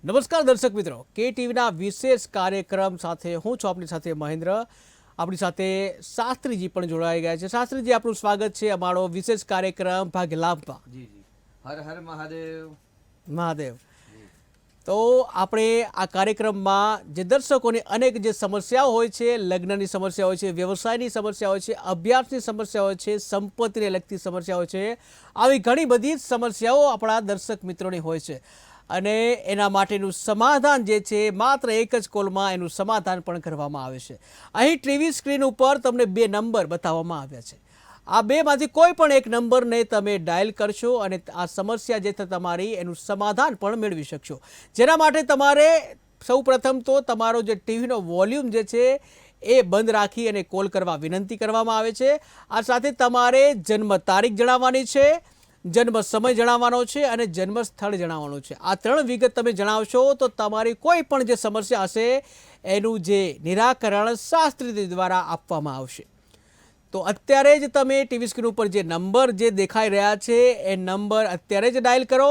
નમસ્કાર દર્શક મિત્રો, કે ટીવીના વિશેષ કાર્યક્રમ સાથે હું છું આપની સાથે મહેન્દ્ર. આપણી સાથે શાસ્ત્રીજી પણ જોડાઈ ગયા છે. શાસ્ત્રીજી, આપનું સ્વાગત છે અમારો વિશેષ કાર્યક્રમ ભાગ્ય લાભમાં. જી જી, હર હર મહાદેવ. મહાદેવ. તો આપણે આ કાર્યક્રમમાં જે દર્શકોની અનેક જે સમસ્યાઓ હોય છે, લગ્નની સમસ્યા હોય છે, વ્યવસાયની સમસ્યા હોય છે, અભ્યાસની સમસ્યા હોય છે, સંપત્તિને લગતી સમસ્યા હોય છે, આવી ઘણી બધી સમસ્યાઓ આપણા દર્શક મિત્રોની હોય છે. અને એના માટેનું સમાધાન જે છે માત્ર એક જ કોલમાં એનું સમાધાન પણ કરવામાં આવે છે. અહીં ટીવી સ્ક્રીન ઉપર તમને 2 નંબર બતાવવામાં આવ્યા છે. આ બેમાંથી કોઈ પણ એક નંબરને તમે ડાયલ કરશો અને આ સમસ્યા જે છે તમારી એનું સમાધાન પણ મેળવી શકશો. જેના માટે તમારે સૌપ્રથમ તો તમારો જે ટીવીનો વોલ્યુમ જે છે એ બંધ રાખી અને કોલ કરવા વિનંતી કરવામાં આવે છે. આ સાથે તમારે જન્મ તારીખ જણાવવાની છે, જન્મ સમય જણાવવાનો છે અને જન્મ સ્થળ જણાવવાનું છે. આ 3 વિગત તમે જણાવશો તો તમારી કોઈ પણ જે સમસ્યા હશે એનું જે નિરાકરણ શાસ્ત્રી દ્વારા આપવામાં આવશે. તો અત્યારે જ તમે ટીવી સ્ક્રીન ઉપર જે નંબર જે દેખાઈ રહ્યા છે એ નંબર અત્યારે જ ડાયલ કરો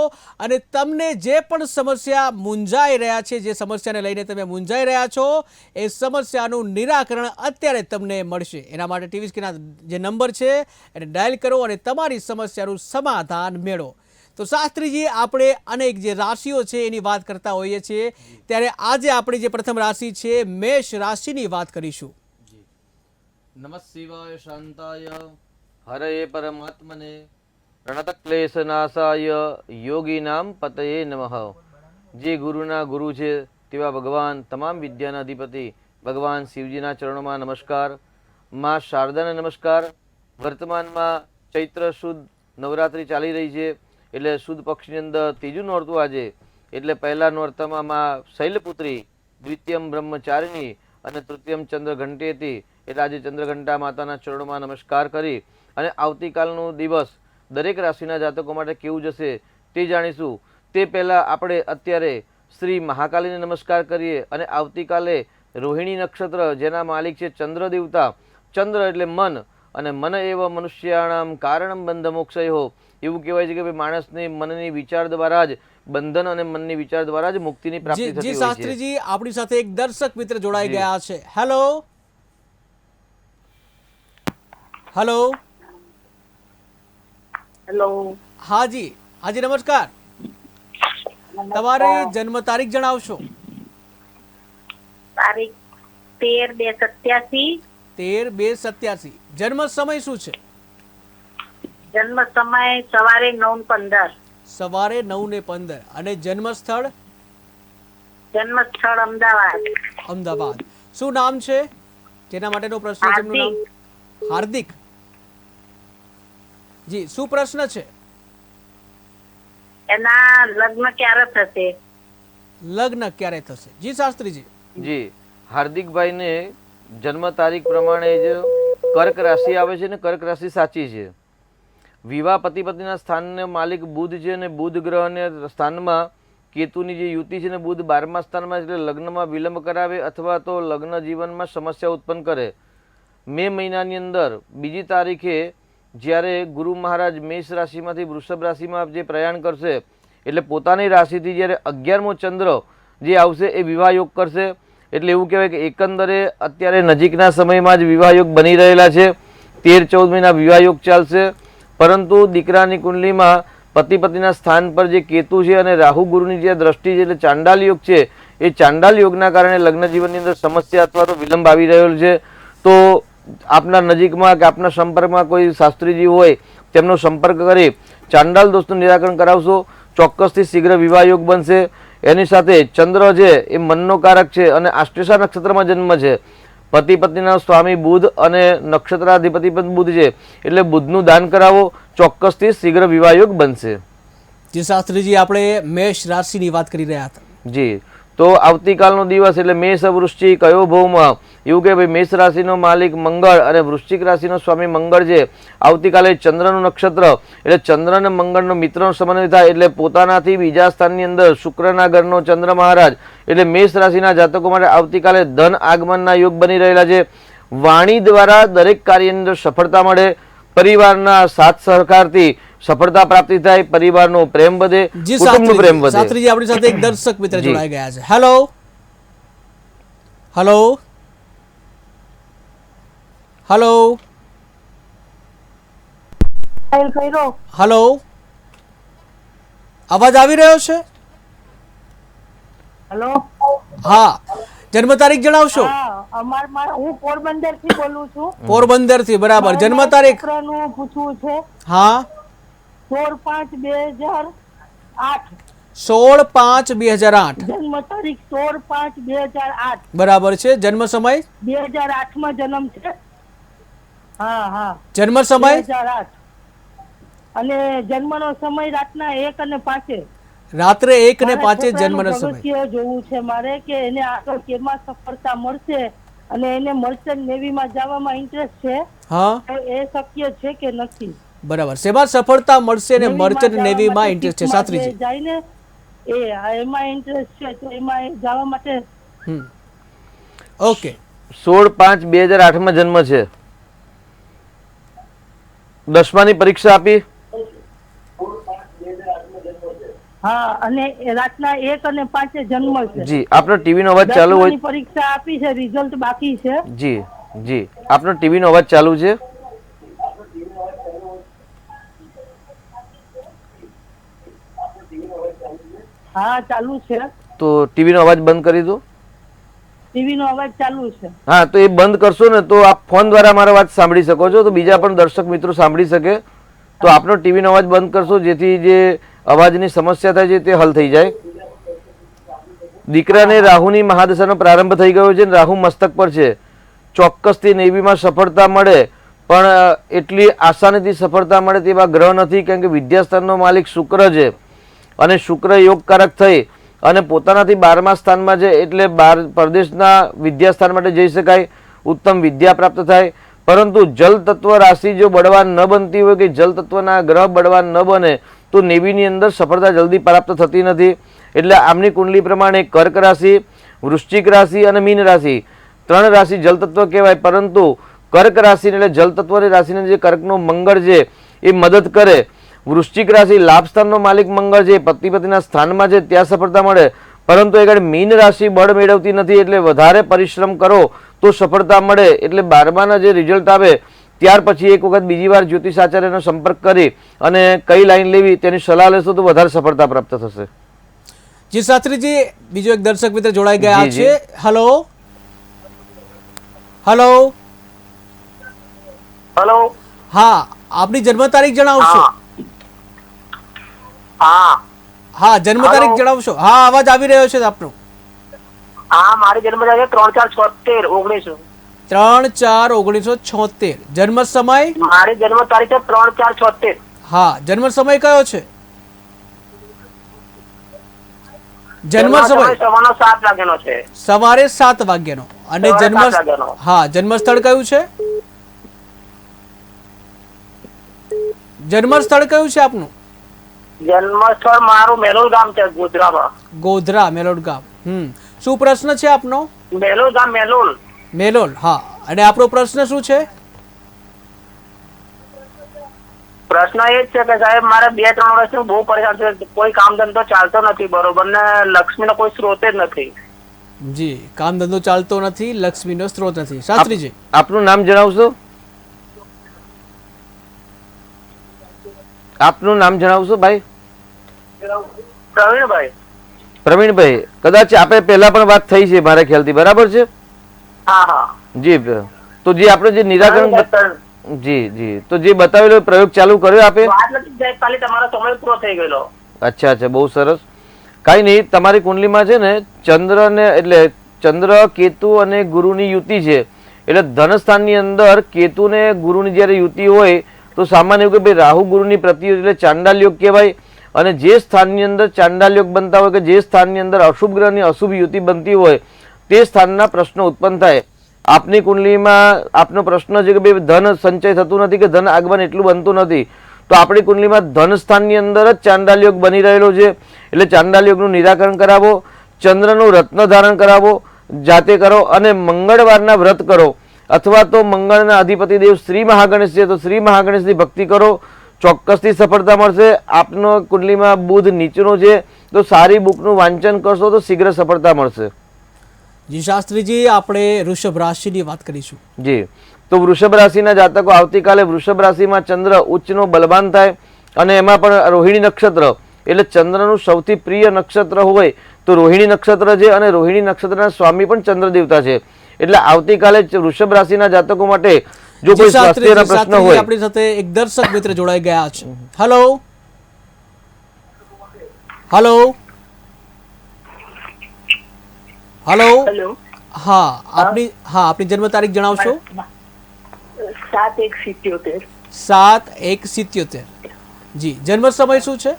અને તમને જે પણ સમસ્યા મૂંઝાઈ રહ્યા છે, જે સમસ્યાને લઈને તમે મૂંઝાઈ રહ્યા છો, એ સમસ્યાનું નિરાકરણ અત્યારે તમને મળશે. એના માટે ટીવી સ્ક્રીનના જે નંબર છે એને ડાયલ કરો અને તમારી સમસ્યાનું સમાધાન મેળવો. તો શાસ્ત્રીજી, આપણે અનેક જે રાશિઓ છે એની વાત કરતા હોઈએ છીએ, ત્યારે આજે આપણી જે પ્રથમ રાશિ છે મેષ રાશિની વાત કરીશું. નમઃ શિવાય શાંતાય હરયે પરમાત્મને પ્રણતક્લેશનાશાય યોગીનામ પતયે નમઃ. જે ગુરુના ગુરુ છે તેવા ભગવાન તમામ વિદ્યાના અધિપતિ ભગવાન શિવજીના ચરણોમાં નમસ્કાર. માં શારદાને નમસ્કાર. વર્તમાનમાં ચૈત્ર સુદ નવરાત્રિ ચાલી રહી છે, એટલે સુદ પક્ષની અંદર ત્રીજું નોરતું આજે, એટલે પહેલા નોરતામાં માં શૈલપુત્રી, દ્વિતીયમ બ્રહ્મચારિણી અને તૃતીયમ ચંદ્ર ઘંટી હતી. એટલે આજે ચંદ્રઘંટા માતાના ચરણોમાં નમસ્કાર કરી અને આવતીકાલનો દિવસ દરેક રાશિના જાતકો માટે કેવું જશે તે જાણીશું. તે પહેલાં આપણે અત્યારે શ્રી મહાકાલીને નમસ્કાર કરીએ અને આવતીકાલે રોહિણી નક્ષત્ર, જેના માલિક છે ચંદ્ર દેવતા. ચંદ્ર એટલે મન, અને મન એવ મનુષ્યાણામ કારણમ બંધ મોક્ષયો. એવું કહેવાય છે કે ભાઈ માણસની મનની વિચાર દ્વારા જ બંધન અને મનની વિચાર દ્વારા જ મુક્તિની પ્રાપ્તિ થતી હોય છે. શાસ્ત્રીજી, આપણી સાથે એક દર્શક મિત્ર જોડાઈ ગયા છે. Hello hello hello. હાજી હાજી, નમસ્કાર. તમારી જન્મ તારીખ જણાવશો? તારીખ 13/2/87. 13/2/87. જન્મ સમય શું છે? જન્મ સમય સવારે 9:15. સવારે 9:15. અને જન્મ સ્થળ? જન્મ સ્થળ અમદાવાદ. અમદાવાદ. શું નામ છે જેના માટેનો પ્રશ્ન છે? એમનું નામ હાર્દિક. જી, શું પ્રશ્ન છે? એના લગ્ન ક્યારે થશે? લગ્ન ક્યારે થશે? જી શાસ્ત્રીજી. જી, હાર્દિકભાઈને જન્મ તારીખ પ્રમાણે જ કર્ક રાશિ આવે છે, ને કર્ક રાશિ સાચી છે. વિવાહ પતિ પત્નીના સ્થાનને માલિક બુધ છે, અને બુધ ગ્રહને સ્થાનમાં કેતુની જે યુતિ છે ને બુધ 12મા સ્થાનમાં, એટલે લગ્નમાં વિલંબ કરાવે અથવા તો લગ્ન જીવનમાં સમસ્યા ઉત્પન્ન કરે. મે મહિનાની અંદર 2જી તારીખે જ્યારે ગુરુ મહારાજ મેષ રાશિમાંથી વૃષભ રાશિમાં જે પ્રયાણ કરશે, એટલે પોતાની રાશિથી જ્યારે 11મો ચંદ્ર જે આવશે એ વિવાહ યોગ કરશે. એટલે એવું કહેવાય કે એકંદરે અત્યારે નજીકના સમયમાં જ વિવાહ યોગ બની રહેલા છે. 13-14 મહિના વિવાહ યોગ ચાલશે. પરંતુ દીકરાની કુંડલીમાં પતિ પત્નીના સ્થાન પર જે કેતુ છે અને રાહુ ગુરુની જે દ્રષ્ટિ છે, એટલે ચાંડાલ યોગ છે, એ ચાંડાલ યોગના કારણે લગ્ન જીવનની અંદર સમસ્યા અથવા તો વિલંબ આવી રહ્યો છે. તો આપના નજીકમાં કે આપના સંપર્કમાં કોઈ શાસ્ત્રીજી હોય તેમનો સંપર્ક કરી ચાંડાલ દોષનું નિરાકરણ કરાવશો, ચોક્કસથી શીઘ્ર વિવાહ યોગ બનશે. એની સાથે ચંદ્ર છે એ મનનો કારક છે અને આશ્લેષા નક્ષત્રમાં જન્મ છે. પતિ પત્નીના સ્વામી બુધ અને નક્ષત્રાધિપતિ પણ બુધ છે, એટલે બુધનું દાન કરાવો, ચોક્કસથી શીઘ્ર વિવાહ યોગ બનશે. જી શાસ્ત્રીજી, આપણે મેષ રાશિની વાત કરી રહ્યા હતા. જી, તો આવતીકાલનો દિવસ એટલે મેષ વૃશ્ચિક કયો ભૌમાં, એવું કે ભાઈ મેષ રાશિનો માલિક મંગળ અને વૃશ્ચિક રાશિનો સ્વામી મંગળ છે. આવતીકાલે ચંદ્રનું નક્ષત્ર, એટલે ચંદ્ર અને મંગળનો મિત્રનો સમન્વય થાય, એટલે પોતાનાથી બીજા સ્થાનની અંદર શુક્રના ઘરનો ચંદ્ર મહારાજ, એટલે મેષ રાશિના જાતકો માટે આવતીકાલે ધન આગમનના યોગ બની રહેલા છે. વાણી દ્વારા દરેક કાર્યની અંદર સફળતા મળે, પરિવારના સાથ સહકારથી સફળતા પ્રાપ્તિ થાય, પરિવારનો પ્રેમ વધે, જી કુટુંબનો પ્રેમ વધે. શાસ્ત્રીજી આપણી સાથે એક દર્શક મિત્ર જી. જોડાઈ ગયા છે. હેલો હેલો હેલો હેલો, અવાજ આવી રહ્યો છે? હેલો. હા, જન્મ તારીખ જણાવશો? હું પોરબંદર થી બોલું છું. પોરબંદર થી, બરાબર. જન્મ તારીખ? છોકરાનું પૂછવું છે. હા, 16/5/2008. 16/5/2008. જન્મ તારીખ 16/5/2008. બરાબર છે. જન્મ સમય? 2008 માં જન્મ છે. હા હા, જન્મ સમય? 2008. અને જન્મનો સમય રાતના 1:05. રાત્રે 1:05 મારા જન્મનો છોકરાનું સમય. ભવિષ્ય જોવું છે મારે કે એને આગળ કેમાં સફળતા મળશે અને એને મર્ચન્ટ નેવીમાં જવામાં ઇન્ટરેસ્ટ છે. હા, તો એ શક્ય છે કે નથી? બરાબર. શેમાં સફળતા મળશે અને મર્ચન્ટ નેવીમાં માટે ઇન્ટરેસ્ટ છે, શીખમાં શાસ્ત્રીજી? જે જાય ને એમાં ઇન્ટરેસ્ટ છે, તો એમાં જવા માટે ઓકે. 16/5/2008 માં જન્મ છે. 10માની પરીક્ષા આપી? હા, અને એ રાતના 1:05 જન્મ છે. જી. આપનો ટીવીનો અવાજ ચાલુ હોય? 10માની પરીક્ષા આપી છે, રિઝલ્ટ બાકી છે. જી જી. આપનો ટીવીનો અવાજ ચાલુ છે? હા, ચાલુ છે. તો ટીવીનો અવાજ બંધ કરી દો. ટીવી નો અવાજ ચાલુ છે. હા, તો એ બંધ કરશો ને તો આપ ફોન દ્વારા મારો વાત સાંભળી શકો છો, તો બીજા પણ દર્શક મિત્રો સાંભળી શકે. તો આપનો ટીવીનો અવાજ બંધ કરશો, જેથી જે અવાજની સમસ્યા થાય છે તે હલ થઈ જાય. દીકરાને રાહુની મહાદશાનો પ્રારંભ થઈ ગયો છે, રાહુ મસ્તક પર છે. ચોક્કસથી નેવીમાં સફળતા મળે, પણ એટલી આસાનીથી સફળતા મળે તેવા ગ્રહ નથી, કારણ કે વિદ્યાસ્થાનનો માલિક શુક્ર છે અને શુક્ર યોગકારક થઈ અને પોતાનાથી 12મા સ્થાનમાં છે, એટલે પરદેશના વિદ્યાસ્થાન માટે જઈ શકાય, ઉત્તમ વિદ્યા પ્રાપ્ત થાય. પરંતુ જલ તત્વ રાશિ જો બળવાન ન બનતી હોય કે જલ તત્વના ગ્રહ બળવાન ન બને તો નેવીની અંદર સફળતા જલ્દી પ્રાપ્ત થતી નથી. એટલે આમની કુંડલી પ્રમાણે કર્ક રાશિ, વૃશ્ચિક રાશિ અને મીન રાશિ 3 રાશિ જલ તત્વ કહેવાય, પરંતુ કર્ક રાશિ એટલે જલ તત્વની રાશિને જે કર્કનો મંગળ છે એ મદદ કરે. વૃશ્ચિક રાશિ લાભ સ્થાનનો માલિક મંગળ છે, પતિ પતિના સ્થાનમાં છે, ત્યાં સફળતા મળે. પરંતુ આગળ મીન રાશિ બળ મેળવતી નથી, એટલે વધારે પરિશ્રમ કરો તો સફળતા મળે. એટલે 12માના જે રિઝલ્ટ આવે ત્યાર પછી એક વખત બીજી વાર જ્યોતિષ આચાર્યનો સંપર્ક કરી અને કઈ લાઈન લેવી તેની સલાહ લેશો તો વધારે સફળતા પ્રાપ્ત થશે. જી શાસ્ત્રીજી, બીજો એક દર્શક મિત્ર જોડાઈ ગયા જી, જી. છે. Hello hello. હેલો. હા, આપની જન્મ તારીખ જણાવશો? હા હા, જન્મ તારીખ જણાવશો? હા, અવાજ આવી રહ્યો છે આપનો. હા, મારી જન્મ તારીખ 3/4/76/19. 3/4/1976. જન્મ સમય? મારી જન્મ તારીખ છે 3/4/76. હા, જન્મ સમય કયો છે? જન્મ સમય સવારનો 7 વાગ્યાનો છે. સવારે 7 વાગ્યાનો. અને સવારે જન્મ 7 વાગ્યાનો. હા, જન્મ સ્થળ કયું છે? જન્મ સ્થળ કયું છે આપનું? જન્મ સ્થળ મારું મેલોલ ગામ છે, ગોધરામાં. ગોધરા, મેલોડ ગામ. શું પ્રશ્ન છે આપનો? મેલોલ ગામ, મેલોલ. મેલોલ. હા, અને આપણો પ્રશ્ન શું છે? પ્રશ્ન એ જ છે કે સાહેબ મારે 2-3 વર્ષથી બહુ પરેશાન છે, કોઈ કામ ધંધો ચાલતો નથી બરોબર ને લક્ષ્મીનો કોઈ સ્ત્રોત જ નથી. જી, કામ ધંધો ચાલતો નથી, લક્ષ્મીનો સ્ત્રોત નથી. શાસ્ત્રીજી, આપનું નામ જણાવશો? આપનું નામ જણાવશો ભાઈ? પ્રવીણભાઈ. પ્રવીણભાઈ, કદાચ આપણે પહેલા પણ વાત થઈ છે મારા ખ્યાલથી, બરાબર છે? હા હા. જી. તો જે આપણે જે નિરાકરણ જી જી તો જે બતાવેલો પ્રયોગ ચાલુ કર્યો આપે? વાત નથી સાહેબ, ખાલી તમારો સમય પૂરો થઈ ગયેલો. અચ્છા અચ્છા, બહુ સરસ. કાંઈ નહીં, તમારી કુંડલીમાં છે ને ચંદ્રને એટલે ચંદ્ર, કેતુ અને ગુરુની યુતિ છે. એટલે ધનસ્થાનની અંદર કેતુ ને ગુરુની જ્યારે યુતિ હોય તો સામાન્ય એવું કે ભાઈ રાહુ ગુરુની પ્રતિયુતિ એટલે ચાંડાલ યોગ કહેવાય. અને જે સ્થાનની અંદર ચાંડાલ યોગ બનતા હોય કે જે સ્થાનની અંદર અશુભ ગ્રહની અશુભ યુતિ બનતી હોય તે સ્થાનના પ્રશ્નો ઉત્પન્ન થાય. આપની કુંડલીમાં આપનો પ્રશ્ન છે કે ભાઈ ધન સંચય થતું નથી કે ધન આગમન એટલું બનતું નથી, તો આપણી કુંડલીમાં ધન સ્થાનની અંદર જ ચાંડાલ યોગ બની રહેલો છે. એટલે ચાંડાલ યોગનું નિરાકરણ કરાવો, ચંદ્રનું રત્ન ધારણ કરાવો, જાતે કરો અને મંગળવારના વ્રત કરો. અથવા તો મંગળના અધિપતિ દેવ શ્રી મહાગણેશ છે તો શ્રી મહાગણેશની ભક્તિ કરો, ચોક્કસથી સફળતા મળશે. આપનો કુંડલીમાં બુધ નીચનો છે તો સારી બુકનું વાંચન કરશો તો શીઘ્ર સફળતા મળશે. જી શાસ્ત્રીજી, આપણે વૃષભ રાશિની વાત કરીશું. જી, તો વૃષભ રાશિના જાતકો આવતીકાલે વૃષભ રાશિમાં ચંદ્ર ઉચ્ચનો બલવાન થાય અને એમાં પણ રોહિણી નક્ષત્ર એટલે ચંદ્રનું સૌથી પ્રિય નક્ષત્ર હોય તો રોહિણી નક્ષત્ર છે અને રોહિણી નક્ષત્રના સ્વામી પણ ચંદ્ર દેવતા છે. એટલે આવતીકાલે વૃષભ રાશિના જાતકો માટે જો કોઈ સ્વાસ્થ્યના પ્રશ્ન હોય. આપણી સાથે એક દર્શક મિત્ર જોડાઈ ગયા છે. Hello hello hello. હા, આપની જન્મ તારીખ જણાવશો? 7/1/77. 7/1/77. જી, જન્મ સમય શું છે?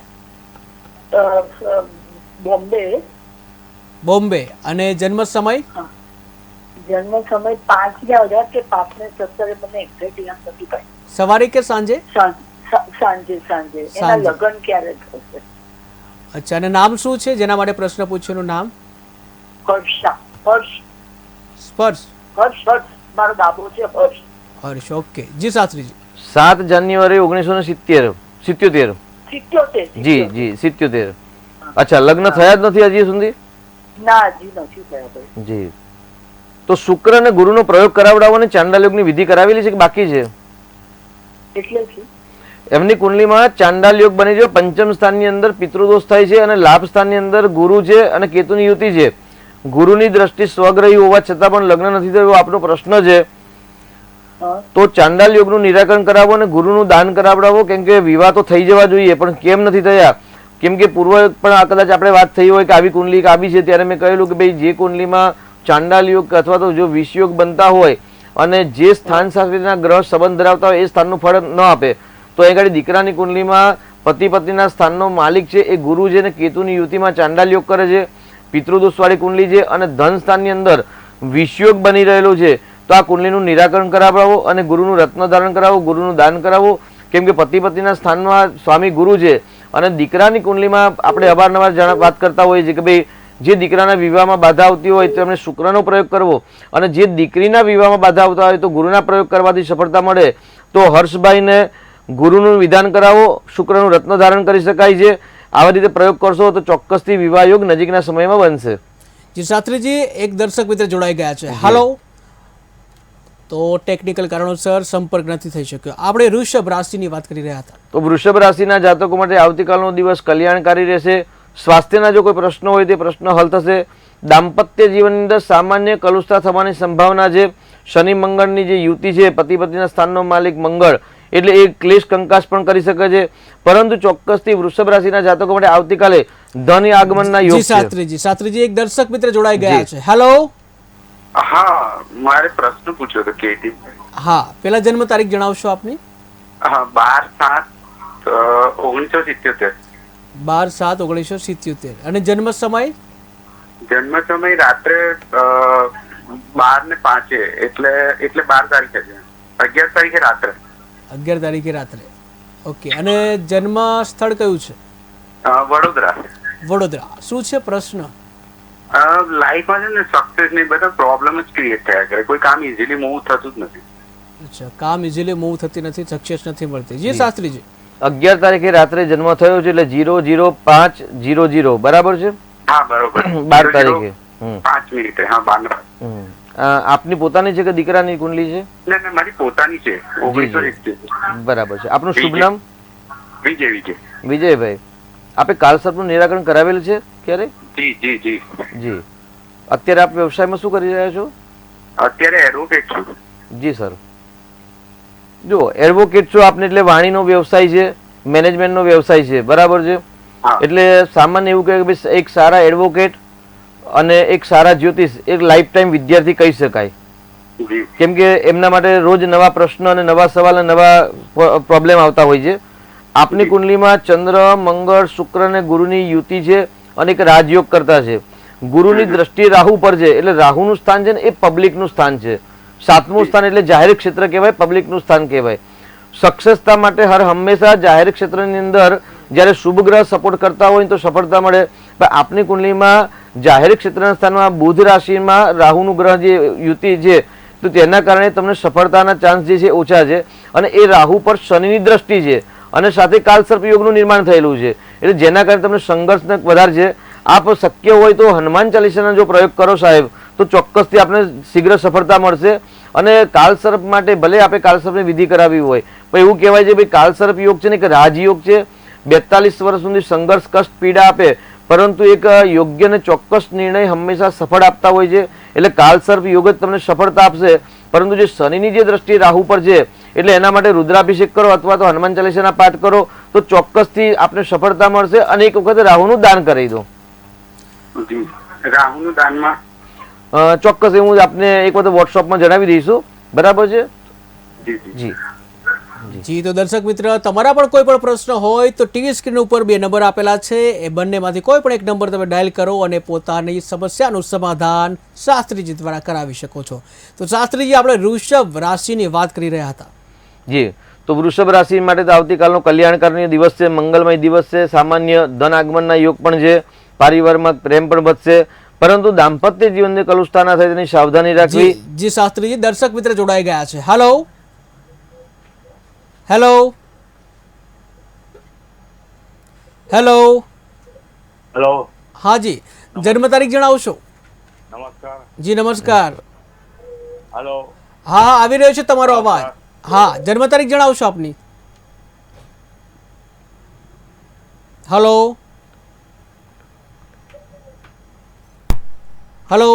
બોમ્બે. અને જન્મ સમય? જન્મ સમય 5:18 કે 5:17 મને એક્ઝેક્ટ યાદ નથી ભાઈ. સવારે કે સાંજે? સાંજે. એના લગ્ન ક્યારે થશે? અચ્છા, અને નામ શું છે જેના માટે પ્રશ્ન પૂછ્યો? નામ હર્ષ. મારો દાદો છે હર્ષ. ઓકે જી શાસ્ત્રીજી. 7 જાન્યુઆરી 1977. જી 77. અચ્છા, લગ્ન થયા જ નથી હજી સુધી? ના, હજી નથી થયા. જી, તો શુક્ર અને ગુરુનો પ્રયોગ કરાવડાવવાની ચાંડાલ યોગની વિધિ કરાવેલી છે કે બાકી છે? એટલે એમની કુંડલીમાં ચાંડાલ યોગ બની છે. પંચમ સ્થાનની અંદર પિતૃદોષ થાય છે અને લાભ સ્થાનની અંદર ગુરુ છે અને કેતુની યુતિ છે. ગુરુની દ્રષ્ટિ સ્વગ્રહી હોવા છતાં પણ લગ્ન નથી થયું, આપનો પ્રશ્ન છે. તો ચાંડાલ યોગનું નિરાકરણ કરાવો અને ગુરુનું દાન કરાવડાવો, કેમ કે વિવાહ તો થઈ જવા જોઈએ પણ કેમ નથી થયા? કેમ કે પૂર્વ પણ કદાચ આપણે વાત થઈ હોય કે આવી કુંડલી આવી છે ત્યારે મેં કહેલું કે ભાઈ જે કુંડલીમાં ચાંડાલ યોગ અથવા તો જો વિષયોગ બનતા હોય અને જે સ્થાન સાથેના ગ્રહ સંબંધ ધરાવતા હોય એ સ્થાનનું ફળ ન આપે તો એ ગાડી દીકરાની કુંડલીમાં પતિ પત્નીના સ્થાનનો માલિક છે એ ગુરુ છે અને કેતુની યુતિમાં ચાંડાલ યોગ કરે છે. પિતૃદોષવાળી કુંડલી છે અને ધન સ્થાનની અંદર વિષયોગ બની રહેલો છે તો આ કુંડલીનું નિરાકરણ કરાવડાવો અને ગુરુનું રત્ન ધારણ કરાવો, ગુરુનું દાન કરાવો. કેમ કે પતિ પત્નીના સ્થાનમાં સ્વામી ગુરુ છે અને દીકરાની કુંડલીમાં આપણે અવારનવાર વાત કરતા હોઈએ છીએ કે ભાઈ જે દીકરાના વિવાહમાં બાધા આવતી હોય તો એમને શુક્રનો પ્રયોગ કરવો અને જે દીકરીના વિવાહમાં બાધા આવતા હોય તો ગુરુના પ્રયોગ કરવાથી સફળતા મળે. તો હર્ષભાઈને ગુરુનું વિધાન કરાવો, શુક્રનું રત્ન ધારણ કરી શકાય છે. આવા રીતે પ્રયોગ કરશો તો ચોક્કસથી વિવાહ યોગ નજીકના સમયમાં બનશે. જી શાસ્ત્રીજી, એક દર્શક મિત્ર જોડાઈ ગયા છે. હાલો. તો ટેકનિકલ કારણોસર સંપર્ક નથી થઈ શક્યો. આપણે વૃષભ રાશિની વાત કરી રહ્યા હતા. તો વૃષભ રાશિના જાતકો માટે આવતીકાલનો દિવસ કલ્યાણકારી રહેશે. સ્વાસ્થ્યના જો કોઈ પ્રશ્ન હોય તે પ્રશ્ન હલ થશે. દાંપત્ય જીવનની અંદર સામાન્ય કલુષતા થવાની સંભાવના છે. શનિ મંગળની જે યુતિ છે, પતિ પત્નીના સ્થાનનો માલિક મંગળ એટલે એ ક્લેશ કંકાસ પણ કરી શકે છે. પરંતુ ચોક્કસથી વૃષભ રાશિના જાતકો માટે આવતીકાલે ધન આગમનના યોગ છે. શાસ્ત્રીજી, એક દર્શક મિત્ર જોડાઈ ગયા છે. હેલો. હા, મારે પ્રશ્ન પૂછ્યો હતો કેટી. હા, પેલા જન્મ તારીખ જણાવશો આપની? હા, 12/7/1977. 12/7/1977. અને જન્મ સમય? જન્મ સમય રાત્રે 12:05 એટલે 12 તારીખે છે. 11 તારીખે રાત્રે. 11 તારીખે રાત્રે. ઓકે. અને જન્મ સ્થળ કયું છે? વડોદરા. શું છે પ્રશ્ન? લાઈફમાં છે ને સક્સેસ નહીં, બધા પ્રોબ્લેમ જ ક્રિએટ થયા કરે. કોઈ કામ ઇઝીલી મૂવ થતું જ નથી. અચ્છા, કામ ઇઝીલી મૂવ થતી નથી, સક્સેસ નથી મળતી. જી શાસ્ત્રીજી. 11 તારીખે રાત્રે જન્મ થયો છે એટલે 00500 બરાબર છે? હા, બરોબર. 12 તારીખે 5 મિનિટે. હા, 12. આપની પોતાની છે કે દીકરાની કુંડલી છે? ના, મારી પોતાની છે. 1971. બરાબર છે. આપનું શુભ નામ? વિજય. વિજયભાઈ, આપે કાલસર્પનું નિરાકરણ કરાવેલું છે ક્યારે? જી. અત્યારે આપ વ્યવસાયમાં શું કરી રહ્યા છો? અત્યારે એડવોકેટ છું. જી સર. જો એડવોકેટ છો આપને એટલે વાણીનો વ્યવસાય છે, મેનેજમેન્ટનો વ્યવસાય છે, બરાબર છે? એટલે સામાન્ય એવું કહે કે એક સારા એડવોકેટ અને એક સારા જ્યોતિષ એક લાઈફ ટાઈમ વિદ્યાર્થી કહી શકાય. કેમ કે એમના માટે રોજ નવા પ્રશ્ન અને નવા સવાલ અને નવા પ્રોબ્લેમ આવતા હોય છે. આપની કુંડલીમાં ચંદ્ર, મંગળ, શુક્ર અને ગુરુની યુતિ છે અને એક રાજયોગ કરતા છે. ગુરુની દ્રષ્ટિ રાહુ પર છે એટલે રાહુનું સ્થાન છે ને એ પબ્લિકનું સ્થાન છે. 7મું સ્થાન એટલે જાહેર ક્ષેત્ર કહેવાય, પબ્લિકનું સ્થાન કહેવાય. સક્સેસતા માટે હંમેશા જાહેર ક્ષેત્રની અંદર જ્યારે શુભ ગ્રહ સપોર્ટ કરતા હોય તો સફળતા મળે. પણ આપની કુંડલીમાં જાહેર ક્ષેત્રના સ્થાનમાં બુધ રાશિમાં રાહુનું ગ્રહ જે યુતિ છે તો તેના કારણે તમને સફળતાના ચાન્સ જે છે ઓછા છે. અને એ રાહુ પર શનિની દ્રષ્ટિ છે અને સાથે કાલસર્પ યોગનું નિર્માણ થયેલું છે, એટલે જેના કારણે તમને સંઘર્ષ વધારે છે. આપ શક્ય હોય તો હનુમાન ચાલીસાનો જો પ્રયોગ કરો સાહેબ, તો ચોક્કસથી આપને શીઘ્ર સફળતા મળશે. અને કાલસર્પ માટે ભલે આપણે કાલસર્પની વિધિ કરાવી હોય, પણ એવું કહેવાય છે ભાઈ કાલસર્પ યોગ છે ને કે રાજયોગ છે, 42 વર્ષ સુધી સંઘર્ષ, કષ્ટ, પીડા આપે, પરંતુ એક યોગ્ય ને ચોક્કસ નિર્ણય હંમેશા સફળ આપતા હોય છે. એટલે કાલસર્પ યોગ જ તમને સફળતા આપશે. પરંતુ જે શનિની જે દ્રષ્ટિ રાહુ પર છે, એટલે એના માટે રુદ્રાભિષેક કરો અથવા તો હનુમાન ચાલીસાના પાઠ કરો તો ચોક્કસથી આપને સફળતા મળશે. અને એક વખત રાહુનું દાન કરી દો. જી, રાહુનું દાનમાં ચોક્કસ હું આપને એક વખત વોટ્સઅપમાં જણાવી દઈશું. બરાબર છે? જી જી. તો દર્શક મિત્ર, તમારા પણ કોઈ પણ પ્રશ્ન હોય તો ટીવી સ્ક્રીન ઉપર 2 નંબર આપેલા છે, એ બંનેમાંથી કોઈ પણ એક નંબર તમે ડાયલ કરો અને પોતાની સમસ્યાનું સમાધાન શાસ્ત્રીજી દ્વારા કરાવી શકો છો. તો શાસ્ત્રીજી, આપણે વૃષભ રાશિની વાત કરી રહ્યા હતા. જી, તો વૃષભ રાશિ માટે તો આવતીકાલનો કલ્યાણકારી દિવસ છે, મંગલમય દિવસ છે. સામાન્ય ધન આગમનના યોગ પણ છે, પરિવારમાં પ્રેમ પણ વધશે, પરંતુ દાંપત્ય જીવનને કલુષતા ના થાય તેની સાવધાની રાખવી. જી શાસ્ત્રીજી, દર્શક મિત્ર જોડાઈ ગયા છે. Hello hello hello hello. હા જી, જન્મ તારીખ જણાવશો? નમસ્કાર. જી નમસ્કાર. હેલો. હા હા, આવી રહ્યો છે તમારો અવાજ. હા, જન્મ તારીખ જણાવશો આપની? Hello hello.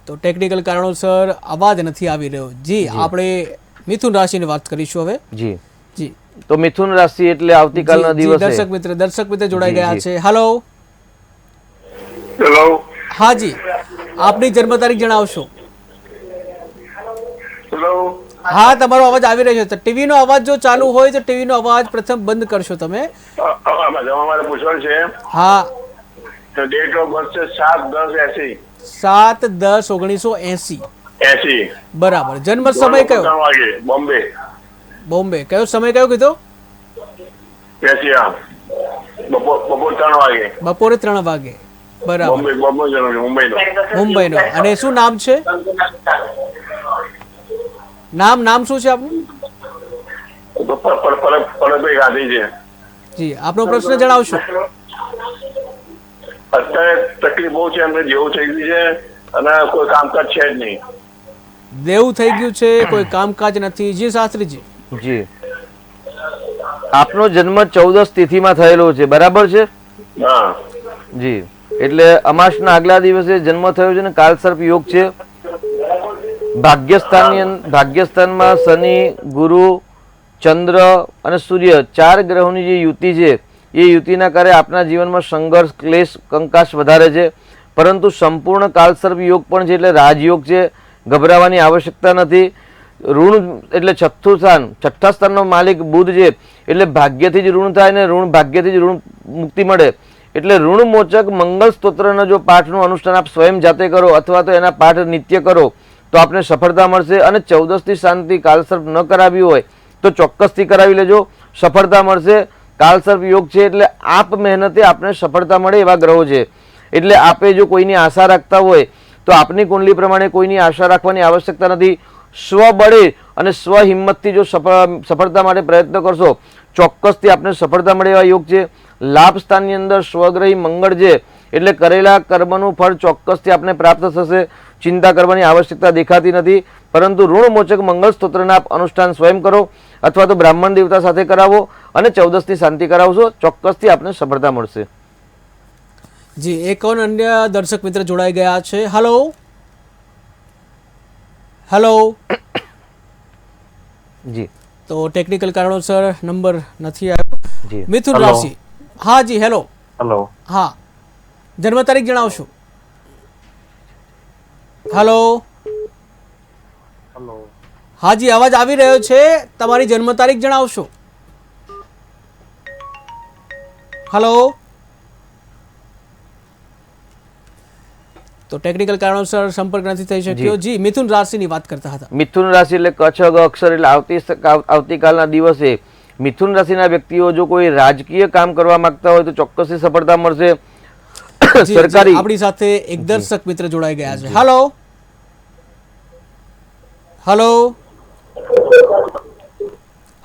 તો ટેકનિકલ કારણોસર અવાજ નથી આવી રહ્યો. જી, આપણે મિથુન રાશિની વાત કરીશું હવે. જી જી, તો મિથુન રાશિ એટલે આવતીકાલના જી, દિવસે દર્શક મિત્ર જોડાઈ જી, ગયા જી. છે. Hello hello. હા જી, આપની જન્મ તારીખ જણાવશો? હેલો. હા, તમારો અવાજ આવી રહ્યો છે. ટીવી નો અવાજ જો ચાલુ હોય તો ટીવી નો અવાજ પ્રથમ બંધ કરશો તમે. મારે પૂછવાનું છે. હા, ડેટ ઓફ બર્થ છે 7/10/80. 7/10/1980. 80. બરાબર. જન્મ સમય કયો? 3 વાગે બોમ્બે. બોમ્બે. કયો સમય કયો કીધો? પેશિયા. બપોર 3 વાગે. બપોરે 3 વાગે. બરાબર. બોમ્બે જવાનું, મુંબઈનો. મુંબઈનો. અને શું નામ છે? નામ શું છે આપનું? પરતભાઈ ગાંધી છે. જી, આપનો પ્રશ્ન જણાવશો? અત્યારે તકલીફ બહુ છે, એમને જેવું થઈ ગયું છે અને કોઈ કામકાજ છે જ નહીં. દેવું થઈ ગયું છે, કોઈ કામકાજ નથી. જી શાસ્ત્રીજી. જી, આપનો જન્મ 14 તિથિમાં થયેલો છે, બરાબર છે? હા. જી, એટલે અમાસના આગલા દિવસે જન્મ થયો છે ને કાલસર્પ યોગ છે. ભાગ્યસ્થાનમાં શનિ, ગુરુ, ચંદ્ર અને સૂર્ય 4 ગ્રહોની જે યુતિ છે, એ યુતિના કારણે આપના જીવનમાં સંઘર્ષ, ક્લેશ, કંકાસ વધારે છે. પરંતુ સંપૂર્ણ કાલસર્પ યોગ પણ છે, એટલે રાજયોગ છે. ગભરાવાની આવશ્યકતા નથી. ઋણ એટલે છઠ્ઠા સ્થાનનો માલિક બુધ છે, એટલે ભાગ્યથી જ ઋણ થાય ને ભાગ્યથી જ ઋણ મુક્તિ મળે. એટલે ઋણ મોચક મંગળ સ્તોત્રના જો પાઠનું અનુષ્ઠાન આપ સ્વયં જાતે કરો અથવા તો એના પાઠ નિત્ય કરો તો આપને સફળતા મળશે. અને 14 શાંતિ કાલસર્પ ન કરાવી હોય તો ચોક્કસથી કરાવી લેજો, સફળતા મળશે. કાલસર્પ યોગ છે એટલે આપ મહેનતે આપને સફળતા મળે એવા ગ્રહો છે. એટલે આપે જો કોઈની આશા રાખતા હોય તો આપની કુંડલી પ્રમાણે કોઈની આશા રાખવાની આવશ્યકતા નથી. સ્વબળે અને સ્વહિંમતથી જો સફળતા માટે પ્રયત્ન કરશો ચોક્કસથી આપને સફળતા મળે એવા યોગ છે. લાભ સ્થાનની અંદર સ્વગ્રહી મંગળ છે, એટલે કરેલા કર્મનું ફળ ચોક્કસથી આપને પ્રાપ્ત થશે. ચિંતા કરવાની આવશ્યકતા દેખાતી નથી. પરંતુ ઋણમોચક મંગળ સ્તોત્રના આપ અનુષ્ઠાન સ્વયં કરો અથવા તો બ્રાહ્મણ દેવતા સાથે કરાવો અને 14ની શાંતિ કરાવશો, ચોક્કસથી આપને સફળતા મળશે. જી, એક અન્ય દર્શક મિત્ર જોડાઈ ગયા છે. Hello hello. જી, તો ટેકનિકલ કારણોસર નંબર નથી આવ્યો. જી. મિથુન હેલો. રાશિ. હા જી, હેલો. હેલો. હા, જન્મ તારીખ જણાવશો? હેલો. હેલો. હા જી, અવાજ આવી રહ્યો છે. તમારી જન્મ તારીખ જણાવશો? હેલો. તો ટેકનિકલ કારણોસર સંપર્ક નથી થઈ શક્યો. જી, મિથુન રાશિની વાત કરતા હતા. મિથુન રાશિ એટલે કચ્છ અક્ષર એટલે આવતીકાલના દિવસે મિથુન રાશિના વ્યક્તિઓ જો કોઈ રાજકીય કામ કરવા માંગતા હોય તો ચોક્કસથી સફળતા મળશે. જી, સરકારી આપણી સાથે એક દર્શક મિત્ર જોડાઈ ગયા છે. હેલો હેલો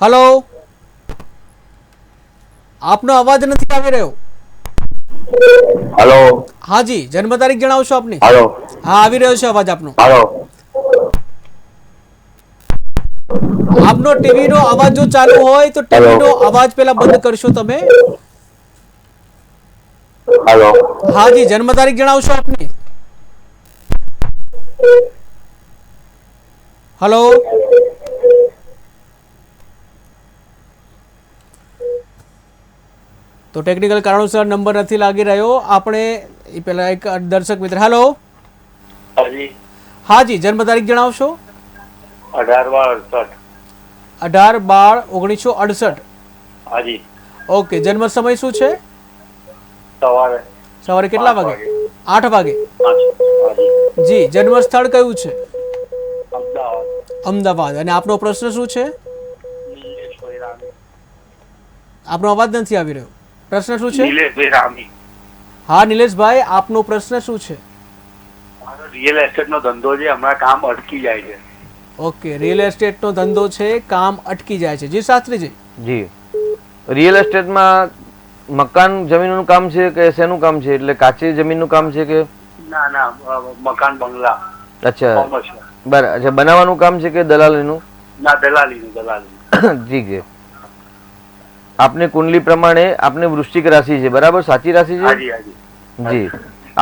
હેલો, આપનો અવાજ નથી આવી રહ્યો. હેલો હા જી, જન્મ તારીખ જણાવશો આપની? હેલો હા, આવી રહ્યો છે અવાજ આપનો. હેલો આપનો ટીવી નો અવાજ જો ચાલુ હોય તો ટીવી નો અવાજ પેલા બંધ કરશો તમે. હેલો હા જી, જન્મ તારીખ જણાવશો આપની? હેલો તો ટેકનિકલ કારણોસર નંબર નથી લાગી રહ્યો. આપણે એ પેલા એક દર્શક મિત્ર. હેલો હાજી હા જી, જન્મ તારીખ જણાવશો? 18/68 18/12/1968. હાજી ઓકે, જન્મ સમય શું છે? સવારે સવારે કેટલા વાગે? 8 વાગે. હાજી જી, જન્મ સ્થળ કયું છે? અમદાવાદ અમદાવાદ. અને આપનો પ્રશ્ન શું છે? નિલેશભાઈ રામી આપનો અવાજ નથી આવી રહ્યો. પ્રશ્ન શું છે? નિલેશભાઈ રામી હા નિલેશભાઈ, આપનો પ્રશ્ન શું છે? મારો રિયલ એસ્ટેટ નો ધંધો છે, હમણાં કામ અટકી જાય છે. ઓકે, રિયલ એસ્ટેટનો ધંધો છે, કામ અટકી જાય છે. જી શાસ્ત્રીજી. જી, રિયલ એસ્ટેટમાં મકાન જમીનનું કામ છે કે શેનું કામ છે? એટલે કાચી જમીનનું કામ છે કે? ના ના મકાન બંગલા અચ્છા કોમર્શિયલ. બરાબર. અચ્છા, બનાવવાનું કામ છે કે દલાલીનું? ના દલાલી જી જી. આપની કુંડલી પ્રમાણે આપની વૃશ્ચિક રાશિ છે, બરાબર? સાચી રાશિ છે? હાજી હાજી જી.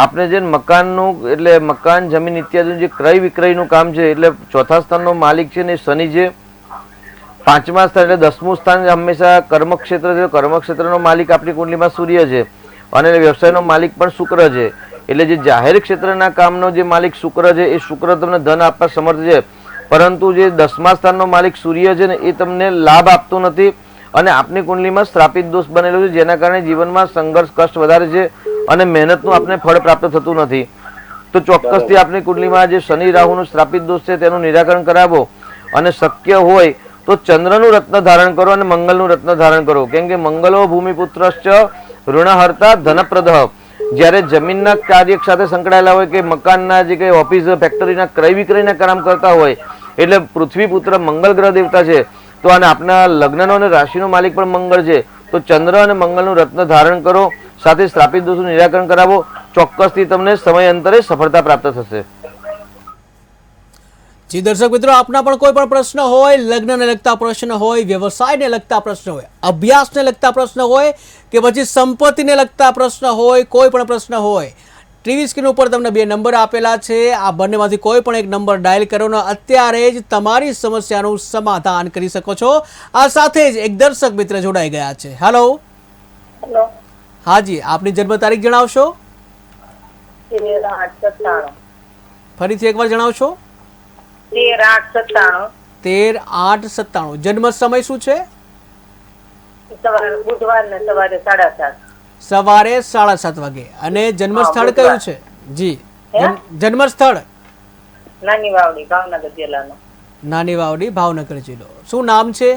આપને જે મકાનનું એટલે મકાન જમીન ઇત્યાદિનું જે ક્રય વિક્રયનું કામ છે, એટલે ચોથા સ્થાનનો માલિક છે ને શનિ છે. પાંચમા સ્થાન એટલે 10મું સ્થાન હંમેશા કર્મક્ષેત્ર છે. કર્મક્ષેત્રનો માલિક આપણી કુંડલીમાં સૂર્ય છે અને વ્યવસાયનો માલિક પણ શુક્ર છે. એટલે જે જાહેર ક્ષેત્રના કામનો જે માલિક શુક્ર છે, એ શુક્ર તમને ધન આપવા સમર્થ છે, પરંતુ જે 10મા સ્થાનનો માલિક સૂર્ય છે ને, એ તમને લાભ આપતો નથી અને આપની કુંડલીમાં શ્રાપિત દોષ બનેલો છે, જેના કારણે જીવનમાં સંઘર્ષ કષ્ટ વધારે છે અને મહેનતનું આપને ફળ પ્રાપ્ત થતું નથી. તો ચોક્કસથી આપની કુંડલીમાં જે શનિ રાહુનું શ્રાપિત દોષ છે તેનું નિરાકરણ કરાવો અને શક્ય હોય તો ચંદ્રનું રત્ન ધારણ કરો અને મંગલનું રત્ન ધારણ કરો. કેમ કે મંગલો ભૂમિપુત્રશ્ચ ઋણહર્તા ધનપ્રદઃ. જ્યારે જમીનના કાર્ય સાથે સંકળાયેલા હોય કે મકાનના જે કંઈ ઓફિસ ફેક્ટરીના ક્રય વિક્રયના કામ કરતા હોય, એટલે પૃથ્વીપુત્ર મંગળ ગ્રહ દેવતા છે. તો અને આપના લગ્નનો અને રાશિનો માલિક પણ મંગળ છે. તો ચંદ્ર અને મંગળનું રત્ન ધારણ કરો, સાથે શ્રાપિત દોષનું નિરાકરણ કરાવો. ચોક્કસથી તમને સમયાંતરે સફળતા પ્રાપ્ત થશે. જી દર્શક મિત્રો, આપના પણ કોઈ પણ પ્રશ્ન હોય, લગ્નને લગતા પ્રશ્ન હોય, વ્યવસાયને લગતા પ્રશ્ન હોય, અભ્યાસને લગતા પ્રશ્ન હોય કે પછી સંપત્તિને લગતા પ્રશ્ન હોય, કોઈ પણ પ્રશ્ન હોય, ટીવી સ્ક્રીન ઉપર તમને 2 નંબર આપેલા છે. આ બંનેમાંથી કોઈ પણ એક નંબર ડાયલ કરો ને અત્યારે જ તમારી સમસ્યાનું સમાધાન કરી શકો છો. આ સાથે જ એક દર્શક મિત્ર જોડાઈ ગયા છે. હેલો હેલો હાજી, આપની જન્મ તારીખ જણાવશો? 13/8/97 ફરીથી એકવાર જણાવશો? 13/8/97 13/8/97. જન્મ સમય શું છે? સવારે બુધવાર ને સવારે 7:30. સવારે 7:30 વાગે. અને જન્મ સ્થળ કયું છે? જી, જન્મ સ્થળ? નાની વાવડી ભાવનગર જિલ્લાનો. નાની વાવડી ભાવનગર જિલ્લો. શું નામ છે?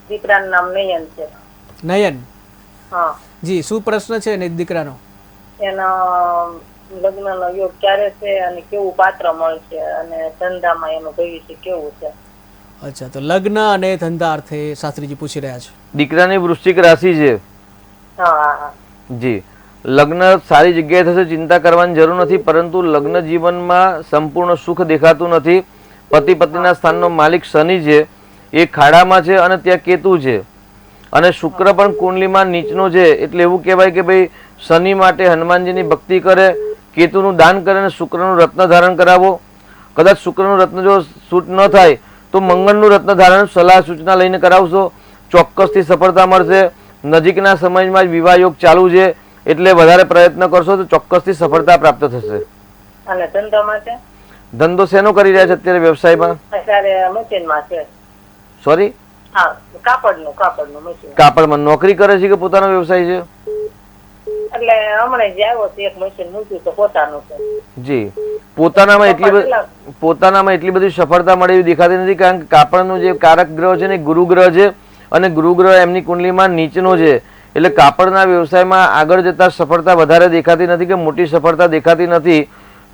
દીકરાનું નામ નયન છે. નયન. હા, જી, શું પ્રશ્ન છે ને દીકરાનો? એનો લગ્નનો યોગ ક્યારે છે અને કેવું પાત્ર મળશે અને ધંધામાં એનું ભવિષ્ય કેવું છે? અચ્છા, તો લગ્ન અને ધંધા અર્થે શાસ્ત્રીજી પૂછી રહ્યા છે. દીકરાની વૃશ્ચિક રાશિ છે. હા હા હા. જી, લગ્ન સારી જગ્યાએ થશે, ચિંતા કરવાની જરૂર નથી, પરંતુ લગ્ન જીવનમાં સંપૂર્ણ સુખ દેખાતું નથી. પતિ પત્નીના સ્થાનનો માલિક શનિ છે, એ ખાડામાં છે અને ત્યાં કેતુ છે અને શુક્ર પણ કુંડલીમાં નીચનો છે. એટલે એવું કહેવાય કે ભાઈ શનિ માટે હનુમાનજીની ભક્તિ કરે, કેતુનું દાન કરે અને શુક્રનું રત્ન ધારણ કરાવો. કદાચ શુક્રનું રત્ન જો સૂટ ન થાય તો મંગળનું રત્ન ધારણ સલાહ સૂચના લઈને કરાવશો, ચોક્કસથી સફળતા મળશે. નજીકના સમયમાં જ વિવાહ યોગ ચાલુ છે, એટલે વધારે પ્રયત્ન કરશો તો ચોક્કસથી સફળતા પ્રાપ્ત થશે. અને ધંધો માટે? ધંધો શેનો કરી રહ્યા છે અત્યારે વ્યવસાયમાં? અત્યારે મશીનમાં છે. સોરી? હા, કાપડનું મશીન. કાપડમાં નોકરી કરે છે કે પોતાનો વ્યવસાય છે? એટલે હમણાં જ આવ્યો છે, એક મશીન મૂક્યું તો પોતાનું છે. જી, પોતાનામાં એટલી બધી સફળતા મળે એવી દેખાતી નથી, કારણ કે કાપડનું જે કારક ગ્રહ છે ને ગુરુ ગ્રહ છે અને ગુરુ ગ્રહ એમની કુંડલીમાં નીચનો છે. એટલે કાપડના વ્યવસાયમાં આગળ જતા સફળતા વધારે દેખાતી નથી કે મોટી સફળતા દેખાતી નથી,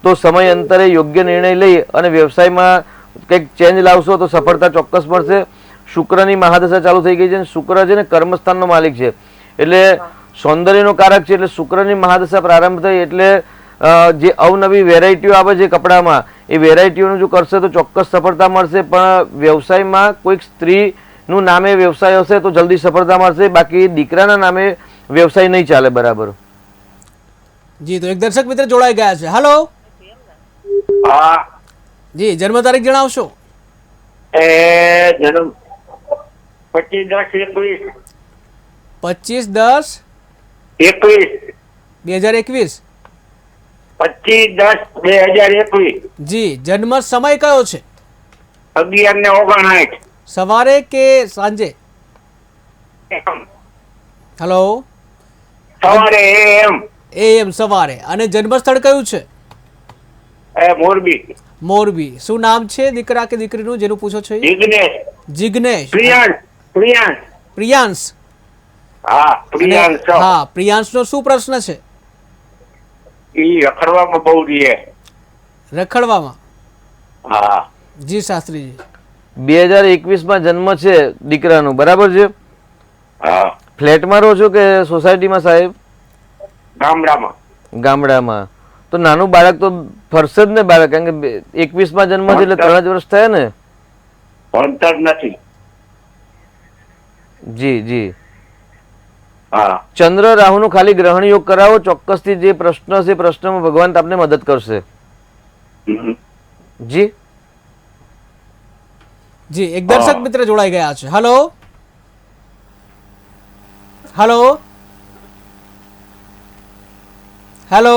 તો સમય અંતરે યોગ્ય નિર્ણય લઈ અને વ્યવસાયમાં કંઈક ચેન્જ લાવશો તો સફળતા ચોક્કસ મળશે. શુક્રની મહાદશા ચાલુ થઈ ગઈ છે. શુક્ર છે ને કર્મસ્થાનનો માલિક છે, એટલે સૌંદર્યનો કારક છે. એટલે શુક્રની મહાદશા પ્રારંભ થઈ એટલે જે અવનવી વેરાયટીઓ આવે છે કપડામાં, એ વેરાયટીઓનું જો કરશે તો ચોક્કસ સફળતા મળશે. પણ વ્યવસાયમાં કોઈક સ્ત્રીનું નામે વ્યવસાય હશે તો જલ્દી સફળતા મળશે, બાકી દીકરાના નામે વ્યવસાય નહીં ચાલે. બરાબર. જી, તો એક દર્શક મિત્ર જોડાઈ ગયા છે. હેલો હા જી, જન્મ તારીખ જણાવશો? એ જન્મ 25/10/21. 25/10/2021. 25/10/2021. જી, જન્મ સમય કયો છે? 11:59. સવારે કે સાંજે? હેલો, સવારે AM સવારે. અને જન્મ સ્થળ કયું છે? મોરબી. મોરબી. શું નામ છે દીકરા કે દીકરીનું જેનું પૂછો છો? જિગ્નેશ. જિગ્નેશ. પ્રિયાંશ. હા પ્રિયાંશ. હા, પ્રિયાંશનો શું પ્રશ્ન છે? ઈ રખડવામાં બહુ રહીએ. રખડવામાં? હા. જી શાસ્ત્રીજી. 2021માં જન્મ છે દીકરાનો. બરાબર છે. હા. ફ્લેટમાં રહો છો કે સોસાયટીમાં સાહેબ? ગામડામાં. ગામડામાં. તો નાનું બાળક તો ફરશે જ ને બાળક, કારણ કે 21માં જન્મ છે એટલે 3 જ વર્ષ થયા ને. ભણતર નથી. જી જી. હા. ચંદ્ર રાહુનું ખાલી ગ્રહણ યોગ કરાવો, ચોક્કસથી જે પ્રશ્ન છે પ્રશ્નમાં ભગવાન તમને મદદ કરશે. જી જી, એક દર્શક મિત્ર જોડાઈ ગયા છે. Hello hello hello.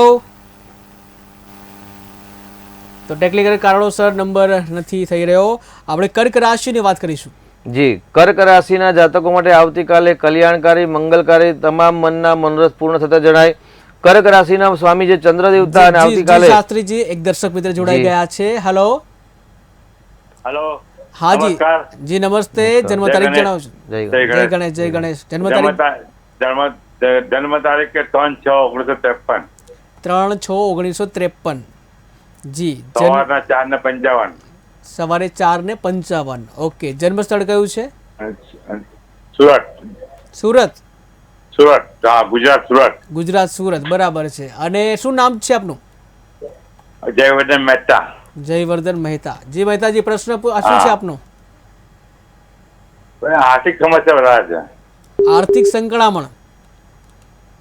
તો ટેકનિકલ કારણોસર નંબર નથી થઈ રહ્યો. આપણે કર્ક રાશિની વાત કરીશું. જી, કર્ક રાશિના જાતકો માટે આવતીકાલે કલ્યાણકારી મંગલકારી તમામ મનના મનોરથ પૂર્ણ થતા જણાય. કર્ક રાશિના સ્વામી જે ચંદ્ર દેવતા અને આવતીકાલે શાસ્ત્રીજી એક દર્શક મિત્ર જોડાઈ ગયા છે. Hello hello. હા જી જી, નમસ્તે. જન્મ તારીખ જણાવશો? જય જય ગણેશ. જય ગણેશ. જન્મ તારીખ? જન્મ તારીખ 3/6/1953. 3/6/1953. જી. સવારના 4:55. સવારે 4:55. ઓકે. જન્મ સ્થળ કયું છે? સુરત. સુરત. સુરત. હા, ગુજરાત. સુરત. ગુજરાત. સુરત. બરાબર છે. અને શું નામ છે આપનું? જયવર્ધન મહેતા. જયવર્ધન મહેતા. જી મહેતાજી, પ્રશ્ન શું છે આપનો? આર્થિક સમસ્યા વધારે છે. આર્થિક સંકળામણ.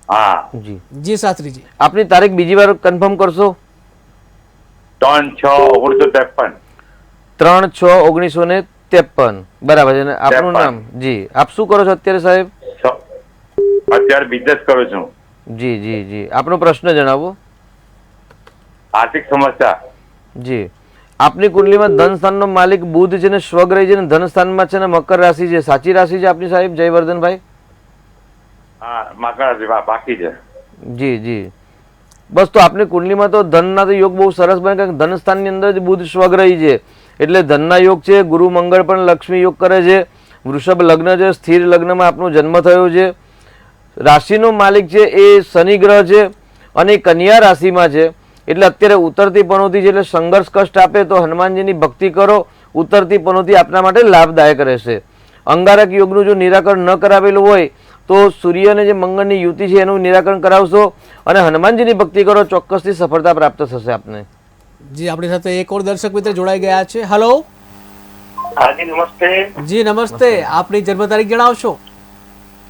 હા. જી જી શાસ્ત્રીજી. આપની તારીખ બીજી વાર કન્ફર્મ કરશો? 3/6/1953. 3/6/1953. બરાબર છે. આપનું નામ? જી. આપ શું કરો છો અત્યારે સાહેબ? અત્યારે બિઝનેસ કરું છું. જી જી જી. આપનો પ્રશ્ન જણાવો. આર્થિક સમસ્યા. જી. આપની કુંડલીમાં ધન સ્થાનનો માલિક બુધ છે ને સ્વગ્રહી છે ને ધન સ્થાનમાં છે ને મકર રાશિ છે. સાચી રાશિ છે આપની સાહેબ જયવર્ધનભાઈ? હા, મકર રાશિ બાકી છે. જી જી. બસ, તો આપની કુંડલીમાં તો ધનના તો યોગ બહુ સરસ બને, કારણ કે ધન સ્થાનની અંદર જ બુધ સ્વગ્રહી છે એટલે ધનના યોગ છે. ગુરુ મંગળ પણ લક્ષ્મી યોગ કરે છે. વૃષભ લગ્ન છે, સ્થિર લગ્નમાં આપનો જન્મ થયો છે. રાશિનો માલિક છે એ શનિ ગ્રહ છે અને કન્યા રાશિમાં છે. એટલે અત્યારે ઉતરતી પનોતી છે એટલે સંઘર્ષ કષ્ટ આપે તો હનુમાનજીની ભક્તિ કરો. ઉતરતી પનોતી આપના માટે લાભદાયક રહેશે. અંગારક યોગનું જો નિરાકરણ ન કરાવેલું હોય તો સૂર્ય અને જે મંગળની યુતિ છે એનું નિરાકરણ કરાવશો અને હનુમાનજીની ભક્તિ કરો, ચોક્કસથી સફળતા પ્રાપ્ત થશે આપને. જી, આપણી સાથે એક ઓર દર્શક મિત્ર જોડાઈ ગયા છે. હેલો. હાજી નમસ્તે. જી નમસ્તે. આપની જન્મ તારીખ જણાવશો?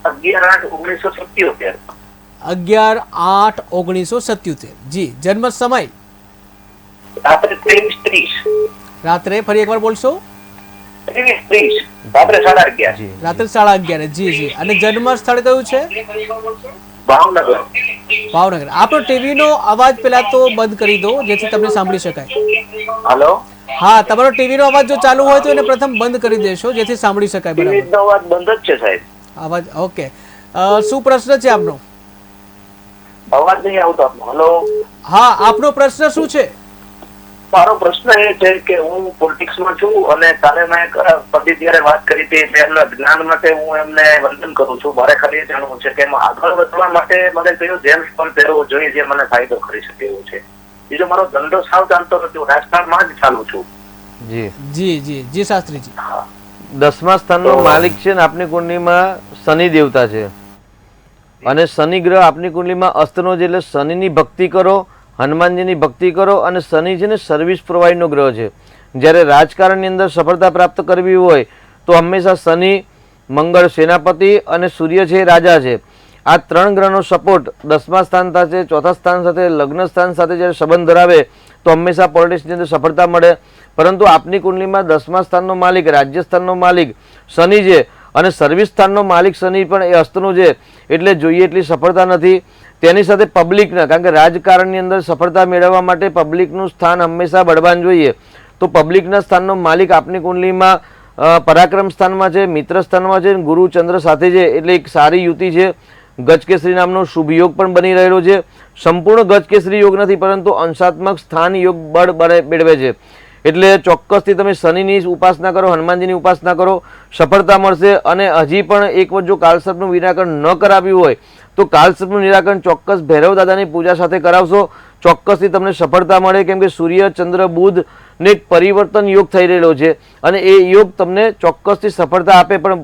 11/8/1977. 11/8/1977. જી. જન્મ સમય? રાત્રે 23:30. રાત્રે ફરી એકવાર બોલશો? 23:30. રાત્રે 11:30. જી. રાત્રે 11:30. જી જી. અને જન્મ સ્થળ કયું છે? ભાવનગર. ભાવનગર. આપણો ટીવીનો અવાજ પેલા તો બંધ કરી દો જેથી તમને સાંભળી શકાય. હેલો. હા, તમારો ટીવીનો અવાજ જો ચાલુ હોય તો એને પ્રથમ બંધ કરી દેશો જેથી સાંભળી શકાય. બરાબર. ટીવીનો અવાજ બંધ જ છે સાહેબ. અવાજ ઓકે. શું પ્રશ્ન છે આપનો? અવાજ નહીં આવતો આપનો. હેલો. હા, આપનો પ્રશ્ન શું છે? મારો પ્રશ્ન એ છે કે હું પોલિટિક્સમાં છું અને કાલે મેં એક પતિ ત્યારે વાત કરી હતી કે એમના જ્ઞાન માટે હું એમને વંદન કરું છું. મારે ખાલી એ જાણવું છે કે એમાં આગળ વધવા માટે મને કયો જેમ્સ પણ પહેરવો જોઈએ જે મને ફાયદો કરી શકે એવું છે. બીજો મારો ધંધો સાવ ચાલતો નથી, હું રાજકારણમાં જ ચાલુ છું. જી જી જી જી શાસ્ત્રીજી. 10મા સ્થાનનો માલિક છે ને આપની કુંડલીમાં શનિ દેવતા છે અને શનિ ગ્રહ આપની કુંડલીમાં અસ્તનો છે, એટલે શનિની ભક્તિ કરો, હનુમાનજીની ભક્તિ કરો. અને શનિ છે ને સર્વિસ પ્રોવાઈડનો ગ્રહ છે. જ્યારે રાજકારણની અંદર સફળતા પ્રાપ્ત કરવી હોય તો હંમેશા શનિ, મંગળ સેનાપતિ અને સૂર્ય છે રાજા છે. આ 3 ગ્રહનો સપોર્ટ 10મા સ્થાન સાથે, ચોથા સ્થાન સાથે, લગ્ન સ્થાન સાથે જ્યારે સંબંધ ધરાવે તો હંમેશા પોલિટિક્સની અંદર સફળતા મળે. પરંતુ આપની કુંડલીમાં 10મા સ્થાનનો માલિક, રાજ્ય સ્થાનનો માલિક શનિ છે અને સર્વિસ સ્થાનનો માલિક શનિ પણ એ અસ્તનો છે, એટલે જોઈએ એટલી સફળતા નથી. તેની સાથે પબ્લિકના, કારણ કે રાજકારણની અંદર સફળતા મેળવવા માટે પબ્લિકનું સ્થાન હંમેશા બળવાન જોઈએ. તો પબ્લિકના સ્થાનનો માલિક આપની કુંડલીમાં પરાક્રમ સ્થાનમાં છે, મિત્ર સ્થાનમાં છે, ગુરુ ચંદ્ર સાથે છે, એટલે એક સારી યુતિ છે. ગજકેસરી નામનો શુભ યોગ પણ બની રહેલો છે. સંપૂર્ણ ગજકેસરી યોગ નથી, પરંતુ અંશાત્મક સ્થાન યોગ બળ મેળવે છે. એટલે ચોક્કસથી તમે શનિની ઉપાસના કરો, હનુમાનજીની ઉપાસના કરો, સફળતા મળશે. અને હજી પણ એક વખત જો કાલસર્પનું નિરાકરણ ન કરાવ્યું હોય તો કાલસર્પનું નિરાકરણ ચોક્કસ ભૈરવ દાદાની પૂજા સાથે કરાવશો, ચોક્કસથી તમને સફળતા મળે. કેમ કે સૂર્ય, ચંદ્ર, બુધ ને એક પરિવર્તન યોગ થઈ રહેલો છે અને એ યોગ તમને ચોક્કસથી સફળતા આપે, પણ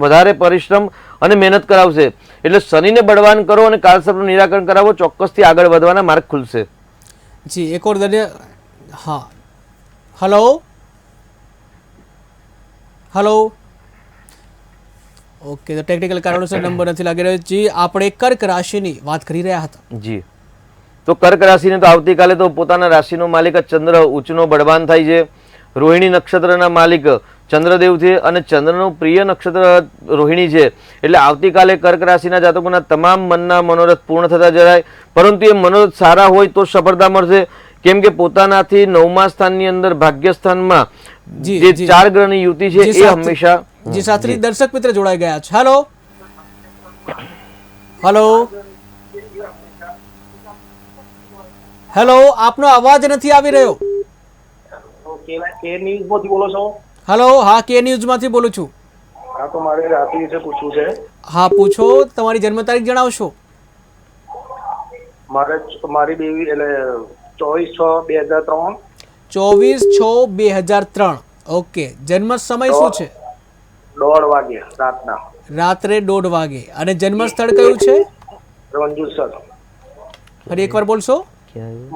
વધારે પરિશ્રમ અને મહેનત કરાવશે. એટલે શનિને બળવાન કરો અને કાલસર્પનું નિરાકરણ કરાવો, ચોક્કસથી આગળ વધવાના માર્ગ ખુલશે. જી એક ઓર હા હલો હલો ઓકે, તો ટેકનિકલ કારણોસર નંબર નથી લાગી રહ્યો. જી આપણે કર્ક રાશિની વાત કરી રહ્યા હતા. જી, તો કર્ક રાશિને તો આવતીકાલે તો પોતાના રાશિનો માલિક ચંદ્ર ઉચ્ચનો બળવાન થાય છે. રોહિણી નક્ષત્રના માલિક ચંદ્રદેવ છે અને ચંદ્રનું પ્રિય નક્ષત્ર રોહિણી છે. એટલે આવતીકાલે કર્ક રાશિના જાતકોના તમામ મનના મનોરથ પૂર્ણ થતા જણાય. પરંતુ એ મનોરથ સારા હોય તો સફળતા મળશે. કેમ કે પોતાનાથી 9મા સ્થાનની અંદર ભાગ્ય સ્થાનમાં જે 4 ગ્રહની યુતિ છે એ હંમેશા. જી શાસ્ત્રી, દર્શક મિત્ર જોડાઈ ગયા છે. હેલો હેલો હેલો, આપનો અવાજ નથી આવી રહ્યો. કે ન્યૂઝ બોલો છો? હેલો, હા કે ન્યૂઝ માંથી બોલું છું. હા, તો મારે રાત્રિ વિશે પૂછવું છે. હા પૂછો, તમારી જન્મ તારીખ જણાવશો? મારી દેવી એટલે 24/6/2003. 24/6/2003. ઓકે, જન્મ સમય શું છે? 1:30 વાગે રાતના. રાત્રે 1:30 વાગે. અને જન્મ સ્થળ કયું છે? મંજુસર. ફરી એકવાર બોલશો?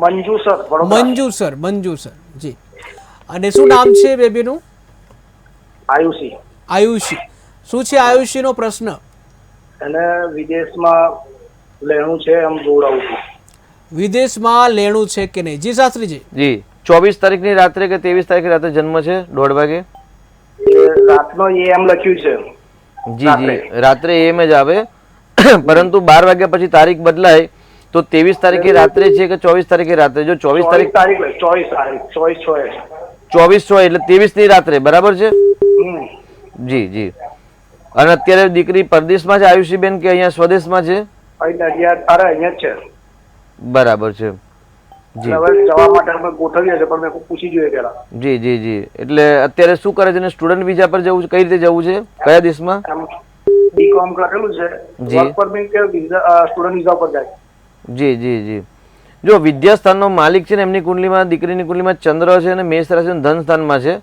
મંજુસર. મંજુસર. મંજુસર, જી. અને શું નામ છે બેબીનું? આયુષી. આયુષી. શું છે આયુષીનો પ્રશ્ન? એને વિદેશમાં લેણું છે, એમ જોડાવું છું. વિદેશમાં લેણું છે કે નહીં? જી શાસ્ત્રીજી. જી, 24 તારીખની રાત્રે કે 23 તારીખે રાત્રે જન્મ છે, 1:30 વાગે. રાતનો એમ લખ્યું છે. જી જી, રાત્રે એમ જ આવે. પરંતુ 12 વાગ્યા પછી તારીખ બદલાય તો 23 તારીખે રાત્રે છે કે 24 તારીખે રાત્રે? જો 24 તારીખ 24/6 એટલે 23 ની રાત્રે, બરાબર છે? જી જી. અને અત્યારે દીકરી પરદેશમાં છે આયુષીબેન કે અહીંયા સ્વદેશમાં છે? અહીંયા જ છે. બરાબર છે. જી જવા માટે અમે ગોઠવીએ છીએ, પણ મેં પૂછી જોઈએ પેલા. જી જી જી. એટલે અત્યારે શું કરે છે? સ્ટુડન્ટ વિઝા પર જવું છે? કઈ રીતે જવું છે? કયા દેશમાં? બીકોમ કરેલું છે. વર્ક પરમિટ કે સ્ટુડન્ટ વિઝા પર જાય. જી જી જી. જો વિદ્યાસ્થાનનો માલિક છે ને એમની કુંડલીમાં, દીકરીની કુંડલીમાં ચંદ્ર છે અને મેષ રાશિ ધન સ્થાનમાં છે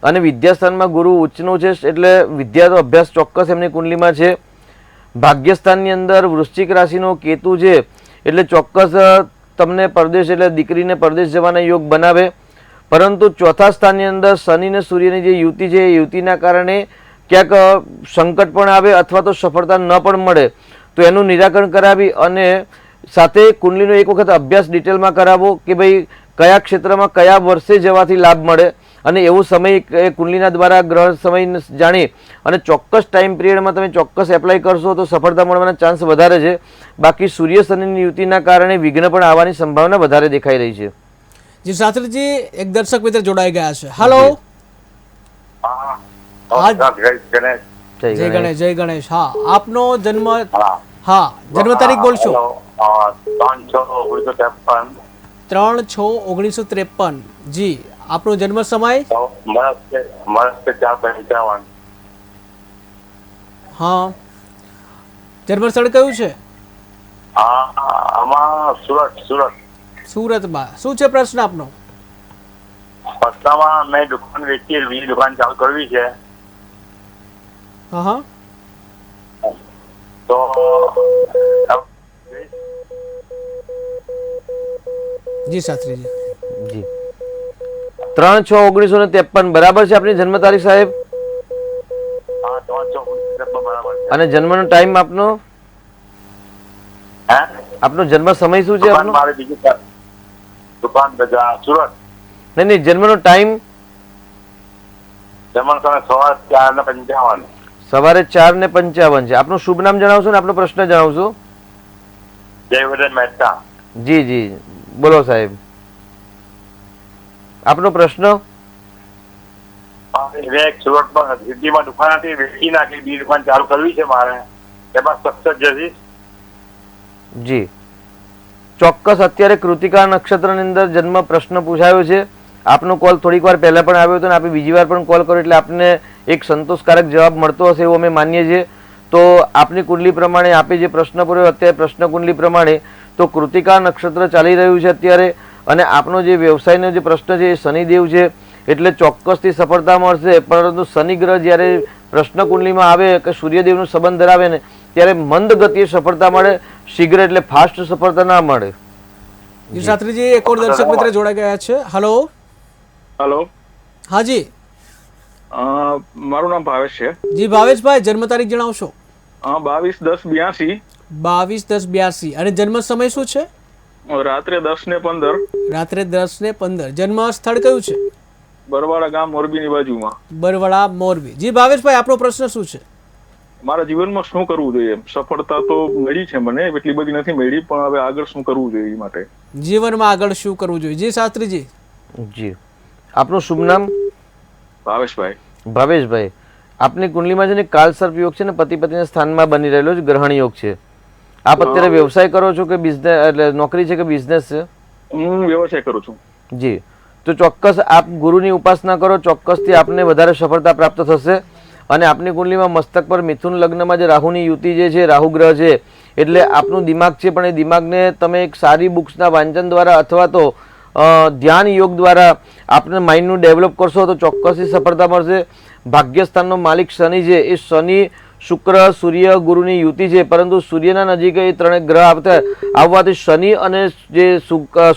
અને વિદ્યાસ્થાનમાં ગુરુ ઉચ્ચનો છે, એટલે વિદ્યાનો અભ્યાસ ચોક્કસ એમની કુંડલીમાં છે. ભાગ્યસ્થાનની અંદર વૃશ્ચિક રાશિનો કેતુ છે, એટલે ચોક્કસ તમને પરદેશ, એટલે દીકરીને પરદેશ જવાના યોગ બનાવે. પરંતુ ચોથા સ્થાનની અંદર શનિ અને સૂર્યની જે યુતિ છે એ યુતિના કારણે ક્યાંક સંકટ પણ આવે અથવા તો સફળતા ન પણ મળે. તો એનું નિરાકરણ કરાવી અને સાથે કુંડલીનો એક વખત અભ્યાસ ડિટેલમાં કરાવો કે ભાઈ કયા ક્ષેત્રમાં કયા વર્ષે જવાથી લાભ મળે, અને એવો સમય કુંડલીના દ્વારા ગ્રહ સમય જાણી અને ચોક્કસ ટાઈમ પિરિયડમાં તમે ચોક્કસ એપ્લાય કરશો તો સફળતા મળવાના ચાન્સ વધારે છે. બાકી સૂર્ય શનિની યુતિના કારણે વિઘ્ન પણ આવવાની સંભાવના વધારે દેખાઈ રહી છે. જી શાસ્ત્રીજી, એક દર્શક મિત્ર જોડાઈ ગયા છે. હેલો. જય ગણેશ. જય ગણેશ. હા, આપનો જન્મ, હા જન્મ તારીખ બોલશો? 3/6/1953. 3/6/1953. જી, આપનો જન્મ સમય? વર્ષ 455. હા. જન્મ સ્થળ કયું છે? આમાં સુરત. સુરતમાં. શું છે પ્રશ્ન આપનો? પટ્ટામાં મેં દુકાન વેચી, બીજી દુકાન ચાલુ કરવી છે. હા હા. તો જી શાસ્ત્રીજી. જી 3/6/1953 બરાબર છે આપની જન્મ તારીખ સાહેબ? હા, 3/6/1953 બરાબર છે. અને જન્મનો ટાઈમ આપનો? હે? આપનો જન્મ સમય શું છે આપનો? મારે બીજી દુકાન સુરત. નહીં, જન્મનો ટાઈમ? જમણ સમય સવાર 4:55. સવારે 4:55 છે. આપનું શુભ નામ જણાવશો ને આપનો પ્રશ્ન જણાવશો? જયવર્ધન મહેતા. જી જી, બોલો સાહેબ, આપનો પ્રશ્ન? સુરતમાં સિટીમાં દુકાન હતી, વેચી નાખી, બીજી દુકાન ચાલુ કરવી છે મારે. એમાં સક્સેસ જઈશ. જી ચોક્કસ. અત્યારે કૃતિકા નક્ષત્રની અંદર જન્મ પ્રશ્ન પૂછાયો છે. આપનો કોલ થોડીક વાર પહેલા પણ આવ્યો હતો અને આપણે બીજી વાર પણ કોલ કર્યો, એટલે આપને એક સંતોષકારક જવાબ મળતો હશે એવું અમે માનીએ છીએ. તો આપની કુંડલી પ્રમાણે આપે જે પ્રશ્ન પૂછ્યો અત્યારે પ્રશ્ન કુંડલી પ્રમાણે તો કૃતિકા નક્ષત્ર ચાલી રહ્યું છે અત્યારે, અને આપનો જે વ્યવસાયનો જે પ્રશ્ન છે એ શનિદેવ છે, એટલે ચોક્કસથી સફળતા મળશે. પરંતુ શનિ ગ્રહ જ્યારે પ્રશ્ન કુંડલીમાં આવે કે સૂર્યદેવનો સંબંધ ધરાવે ને ત્યારે મંદ ગતિએ સફળતા મળે, શીઘ્ર એટલે ફાસ્ટ સફળતા ના મળે. જી શાસ્ત્રીજી, એક ઓર દર્શક મિત્ર જોડાઈ ગયા છે. હલો. હેલો. હાજી. મારું નામ ભાવેશ છે. જી ભાવેશભાઈ, જન્મ તારીખ જણાવશો? 22/10/82. 22/10/82. અને જન્મ સમય શું છે? રાત્રે 10:15. રાત્રે 10:15. જન્મ સ્થળ કયું છે? બરવાડા ગામ, મોરબીની બાજુમાં. બરવાડા, મોરબી. જી ભાવેશભાઈ, આપનો પ્રશ્ન શું છે? મારા જીવનમાં શું કરવું જોઈએ? સફળતા તો મળી છે મને, એટલી બધી નથી મળી, પણ હવે આગળ શું કરવું જોઈએ એ માટે. જીવનમાં આગળ શું કરવું જોઈએ? જી શાસ્ત્રીજી. જી, આપનું શુભ નામ? ભાવેશભાઈ. ભાવેશભાઈ, આપની કુંડલીમાં છે ને કાલસર્પ યોગ છે ને પતિ પત્નીના સ્થાનમાં બની રહેલો છે, ગ્રહણ યોગ છે. આપ અત્યારે વ્યવસાય કરો છો કે બિઝનેસ, એટલે નોકરી છે કે બિઝનેસ છે? હું વ્યવસાય કરું છું. જી, તો ચોક્કસ આપ ગુરુની ઉપાસના કરો, ચોક્કસથી આપને વધારે સફળતા પ્રાપ્ત થશે. અને આપની કુંડલીમાં મસ્તક પર મિથુન લગ્નમાં જે રાહુની યુતિ જે છે, રાહુ ગ્રહ છે, એટલે આપનું દિમાગ છે, પણ એ દિમાગને તમે એક સારી બુક્સના વાંચન દ્વારા અથવા તો ધ્યાન યોગ દ્વારા આપને માઇન્ડનું ડેવલપ કરશો તો ચોક્કસથી સફળતા મળશે. ભાગ્યસ્થાનનો માલિક શનિ છે, એ શનિ, શુક્ર, સૂર્ય, ગુરુની યુતિ છે, પરંતુ સૂર્યના નજીક એ ત્રણેય ગ્રહ આવવાથી શનિ અને જે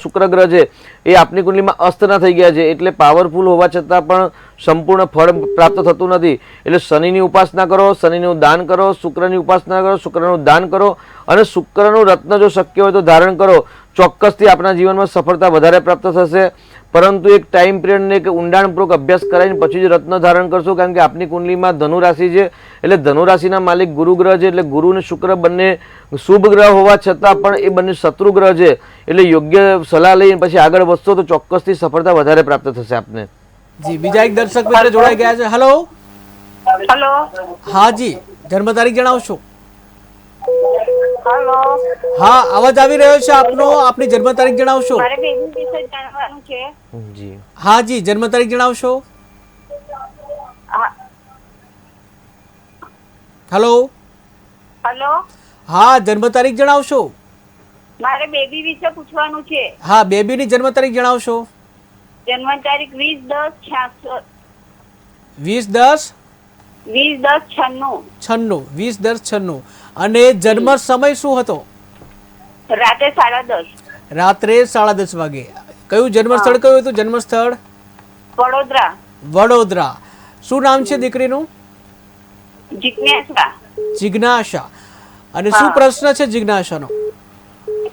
શુક્ર ગ્રહ છે એ આપની કુંડલીમાં અસ્ત ના થઈ ગયા છે, એટલે પાવરફુલ હોવા છતાં પણ સંપૂર્ણ ફળ પ્રાપ્ત થતું નથી. એટલે શનિની ઉપાસના કરો, શનિનું દાન કરો, શુક્રની ઉપાસના કરો, શુક્રનું દાન કરો, અને શુક્રનું રત્ન જો શક્ય હોય તો ધારણ કરો. ચોક્કસથી આપણા જીવનમાં સફળતા વધારે પ્રાપ્ત થશે. પરંતુ એક ટાઈમ પિરિયડને એક ઊંડાણપૂર્વક અભ્યાસ કરાવીને પછી જ રત્ન ધારણ કરશો, કારણ કે આપની કુંડલીમાં ધનુ રાશિ છે, એટલે ધનુ રાશિના માલિક ગુરુ ગ્રહ છે, એટલે ગુરુ અને શુક્ર બંને શુભ ગ્રહ હોવા છતાં પણ એ બંને શત્રુ ગ્રહ છે. એટલે યોગ્ય સલાહ લઈને પછી આગળ વધશો તો ચોક્કસથી સફળતા વધારે પ્રાપ્ત થશે આપને. જી, બીજા એક દર્શક મિત્ર જોડાઈ ગયા છે. હેલો. હેલો. હા જી, જન્મ તારીખ જણાવશો? હેલો. હા, અવાજ આવી રહ્યો છે આપનો. આપની જન્મ તારીખ જણાવશો? મારે બેબી વિશે જાણવાનું છે. જી, હા જી, જન્મ તારીખ જણાવશો? હેલો. હેલો. હા, જન્મ તારીખ જણાવશો? મારે બેબી વિશે પૂછવાનું છે. હા, બેબીની જન્મ તારીખ જણાવશો? જન્મ તારીખ 20/10/66. 20/10/96. 20/10/96. 20/10/96. અને જન્મ સમય શું હતો? રાતે 10:30. રાત્રે 10:30 વાગે. કયું જન્મ સ્થળ કયું હતું? જન્મ સ્થળ? વડોદરા. વડોદરા. શું નામ છે દીકરીનું? જિજ્ઞાસા. જિજ્ઞાસા. અને શું પ્રશ્ન છે જિજ્ઞાસાનો?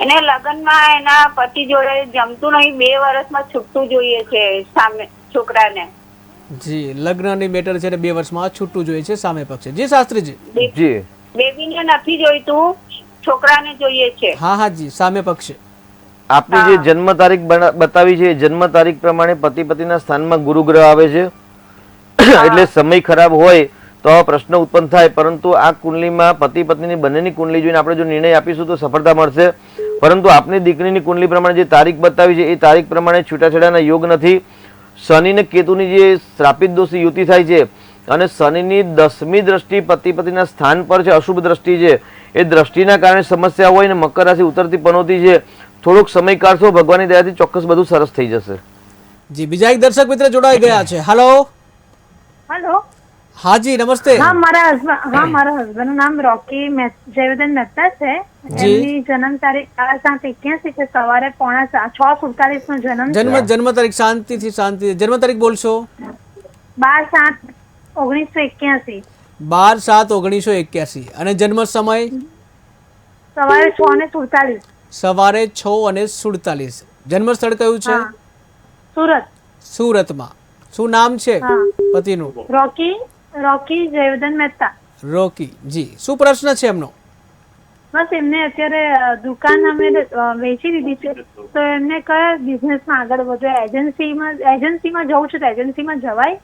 એને લગ્નમાં એના પતિ જોડે જમતું નહીં, 2 વર્ષમાં છૂટતું જોઈએ છે સામે છોકરાને. જી, લગ્નની મેટર છે ને 2 વર્ષમાં છૂટું જોઈએ છે સામે પક્ષે. જી શાસ્ત્રીજી. જી, બેબીને નથી જોઈતું, છોકરાને જોઈએ છે. હા હા જી, સામે પક્ષે. આપની જે જન્મ તારીખ બતાવી છે, જન્મ તારીખ પ્રમાણે પતિ પતિના સ્થાનમાં ગુરુ ગ્રહ આવે છે, એટલે સમય ખરાબ હોય તો આવા પ્રશ્ન ઉત્પન્ન થાય. પરંતુ આ કુંડલીમાં પતિ પત્નીની બંનેની કુંડલી જોઈને આપણે જો નિર્ણય આપીશું તો સફળતા મળશે. પરંતુ આપની દીકરીની કુંડલી પ્રમાણે જે તારીખ બતાવી છે એ તારીખ પ્રમાણે છૂટાછેડાના યોગ નથી. શનિ ને કેતુની જે શ્રાપિત દોષી યુતિ થાય છે અને શનિની 10મી દ્રષ્ટિ પતિ પતિના સ્થાન પર છે, અશુભ દ્રષ્ટિ છે. એ દ્રષ્ટિના કારણે સમસ્યા હોય ને મકર રાશિ ઉતરતી પનોતી છે. થોડોક સમય કાઢશો, ભગવાનની દયાથી ચોક્કસ બધું સરસ થઈ જશે. જી, બીજા એક દર્શક મિત્ર જોડાઈ ગયા છે. હેલો. હેલો. હાજી, નમસ્તે. હા, મારા હસબન્ડ નું નામ રોકી જયવર્ધન મહેતા છે. એમની જન્મ તારીખ 7/7/81 છે. સવારે 6:47 નો જન્મ તારીખ શાંતિ. જન્મ તારીખ બોલશો. 12/7/1981. 12/7/1981. અને જન્મ સમય સવારે 6:47. સવારે 6:47. જન્મ સ્થળ કયું છે? સુરત. સુરતમાં. શું નામ છે પતિનું? રોકી જયવર્ધન મહેતા. રોકી જી. શું પ્રશ્ન છે એમનો? બસ એમને અત્યારે દુકાન અમે વેચી દીધી છે, તો એમને કયા બિઝનેસમાં આગળ વધે? એજન્સીમાં જવું છે તો એજન્સીમાં જવાય?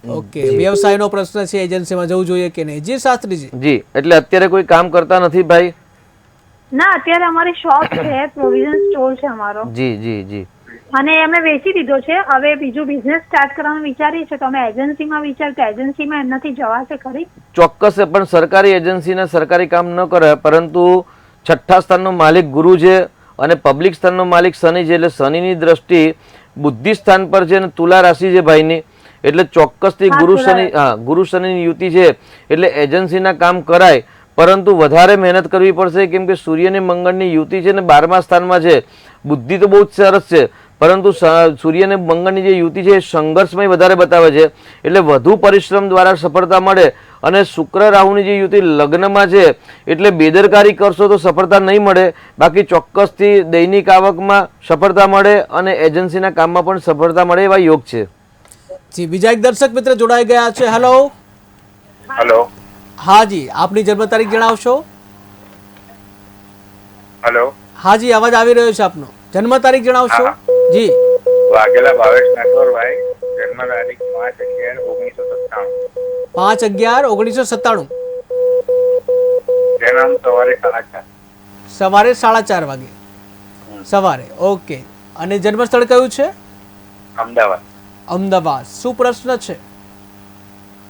ઓકે, વ્યવસાયનો પ્રશ્ન છે, એજન્સીમાં જવું જોઈએ કે નહીં? જી શાસ્ત્રીજી. જી, એટલે અત્યારે કોઈ કામ કરતા નથી ભાઈ? ના, અત્યારે અમારી શોપ છે, પ્રોવિઝન સ્ટોર છે અમારો. જી જી જી. અને અમે વેચી દીધો છે. હવે બીજું બિઝનેસ સ્ટાર્ટ કરવાનું વિચારીએ છીએ, તો અમે એજન્સીમાં વિચારતા એજન્સીમાં એમનાથી જવાશે ખરી? ચોક્કસ, પણ સરકારી એજન્સીને સરકારી કામ ન કરે, પરંતુ છઠ્ઠા સ્થાનનો માલિક ગુરુ છે અને પબ્લિક સ્થાનનો માલિક શનિ છે. એટલે શનિની દ્રષ્ટિ બુદ્ધિ સ્થાન પર છે અને તુલા રાશિ છે ભાઈની. એટલે ચોક્કસથી ગુરુ શનિની યુતિ છે. એટલે એજન્સીના કામ કરાય, પરંતુ વધારે મહેનત કરવી પડશે, કેમ કે સૂર્ય અને મંગળની યુતિ છે ને 12મા સ્થાનમાં છે. બુદ્ધિ તો બહુ જ સરસ છે, પરંતુ સૂર્ય અને મંગળની જે યુતિ છે એ સંઘર્ષમય વધારે બતાવે છે. એટલે વધુ પરિશ્રમ દ્વારા સફળતા મળે. અને શુક્ર રાહુની જે યુતિ લગ્નમાં છે, એટલે બેદરકારી કરશો તો સફળતા નહીં મળે. બાકી ચોક્કસથી દૈનિક આવકમાં સફળતા મળે અને એજન્સીના કામમાં પણ સફળતા મળે એવા યોગ છે. જી, બીજા એક દર્શક મિત્ર જોડાઈ ગયા છે. હેલો. હેલો. હાજી, આપની જન્મ તારીખ જણાવશો. હેલો. હાજી, અવાજ આવી રહ્યો છે આપનો. જન્મ તારીખ જણાવશો. જી. વાઘેલા ભાવેશ નટવરભાઈ. જન્મ તારીખ 5/11/1997. 5/11/1997. જન્મ સવારે 4:30. સવારે 4:30 વાગે. સવારે. ઓકે. અને જન્મ સ્થળ કયું છે? અમદાવાદ. અમદાવાદ. શું પ્રશ્ન છે?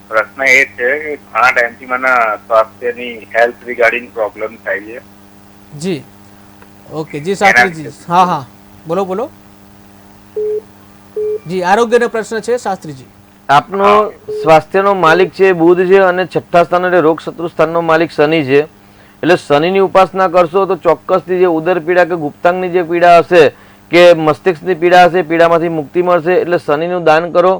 પ્રશ્ન એ છે કે ઘણા ટાઈમથી મને સ્વાસ્થ્યની હેલ્થ રિગાર્ડિંગ પ્રોબ્લેમ થાય છે. જી. ઓકે જી શાસ્ત્રીજી. હા, બોલો બોલો. જી, આરોગ્યનો પ્રશ્ન છે શાસ્ત્રીજી. આપનો સ્વાસ્થ્યનો માલિક છે બુધ છે અને છઠ્ઠા સ્થાન એટલે રોગ શત્રુ સ્થાનનો માલિક શનિ છે. એટલે શનિની ઉપાસના કરશો તો ચોક્કસથી જે ઉદર પીડા કે ગુપ્તાંગની જે પીડા હશે કે મસ્તિષ્કની પીડા હશે, પીડામાંથી મુક્તિ મળશે. એટલે શનિનું દાન કરો,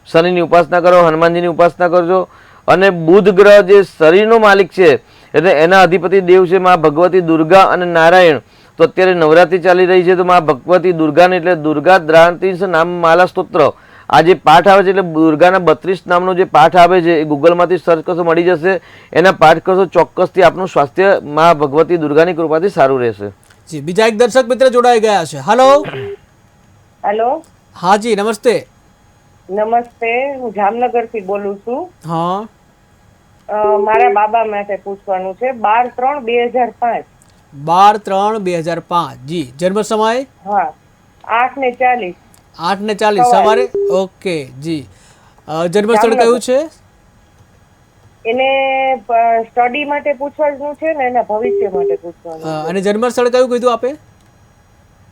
શનિની ઉપાસના કરો, હનુમાનજીની ઉપાસના કરજો. અને બુધ ગ્રહ જે શરીરનો માલિક છે, એટલે એના અધિપતિ દેવ છે મા ભગવતી દુર્ગા અને નારાયણ. તો અત્યારે નવરાત્રી ચાલી રહી છે, તો મા ભગવતી દુર્ગાને એટલે દુર્ગા દ્રાંતિશ નામ માલા સ્તોત્ર આ જે પાઠ આવે છે, એટલે દુર્ગાના 32 નામનો જે પાઠ આવે છે એ ગૂગલમાંથી સર્ચ કરશો મળી જશે. એના પાઠ કરશો, ચોક્કસથી આપનું સ્વાસ્થ્ય મા ભગવતી દુર્ગાની કૃપાથી સારું રહેશે. જી, બીજા એક દર્શક મિત્ર જોડાઈ ગયા છે. હેલો. હેલો. હાજી, નમસ્તે. નમસ્તે, હું જામનગર થી બોલું છું. હા. મારા બાબા માટે પૂછવાનું છે. 12/3/2005. 12/3/2005. જી. જન્મ સમય? હા, 8:40. 8:40 સવારે. ઓકે જી. જન્મ સ્થળ કયું છે? એને સ્ટડી માટે પૂછવાનું છે ને એના ભવિષ્ય માટે પૂછવાનું. અને જન્મ સ્થળ કયું કીધું આપે?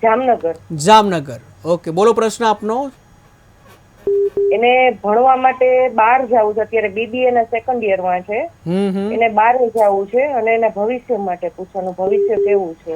જામનગર. જામનગર. ઓકે, બોલો પ્રશ્ન આપનો. એને ભણવા માટે બહાર જવું છે. અત્યારે બીબીએ ના સેકન્ડ યરમાં છે. એને બહાર જવું છે અને એના ભવિષ્ય માટે પૂછવાનું, ભવિષ્ય કેવું છે.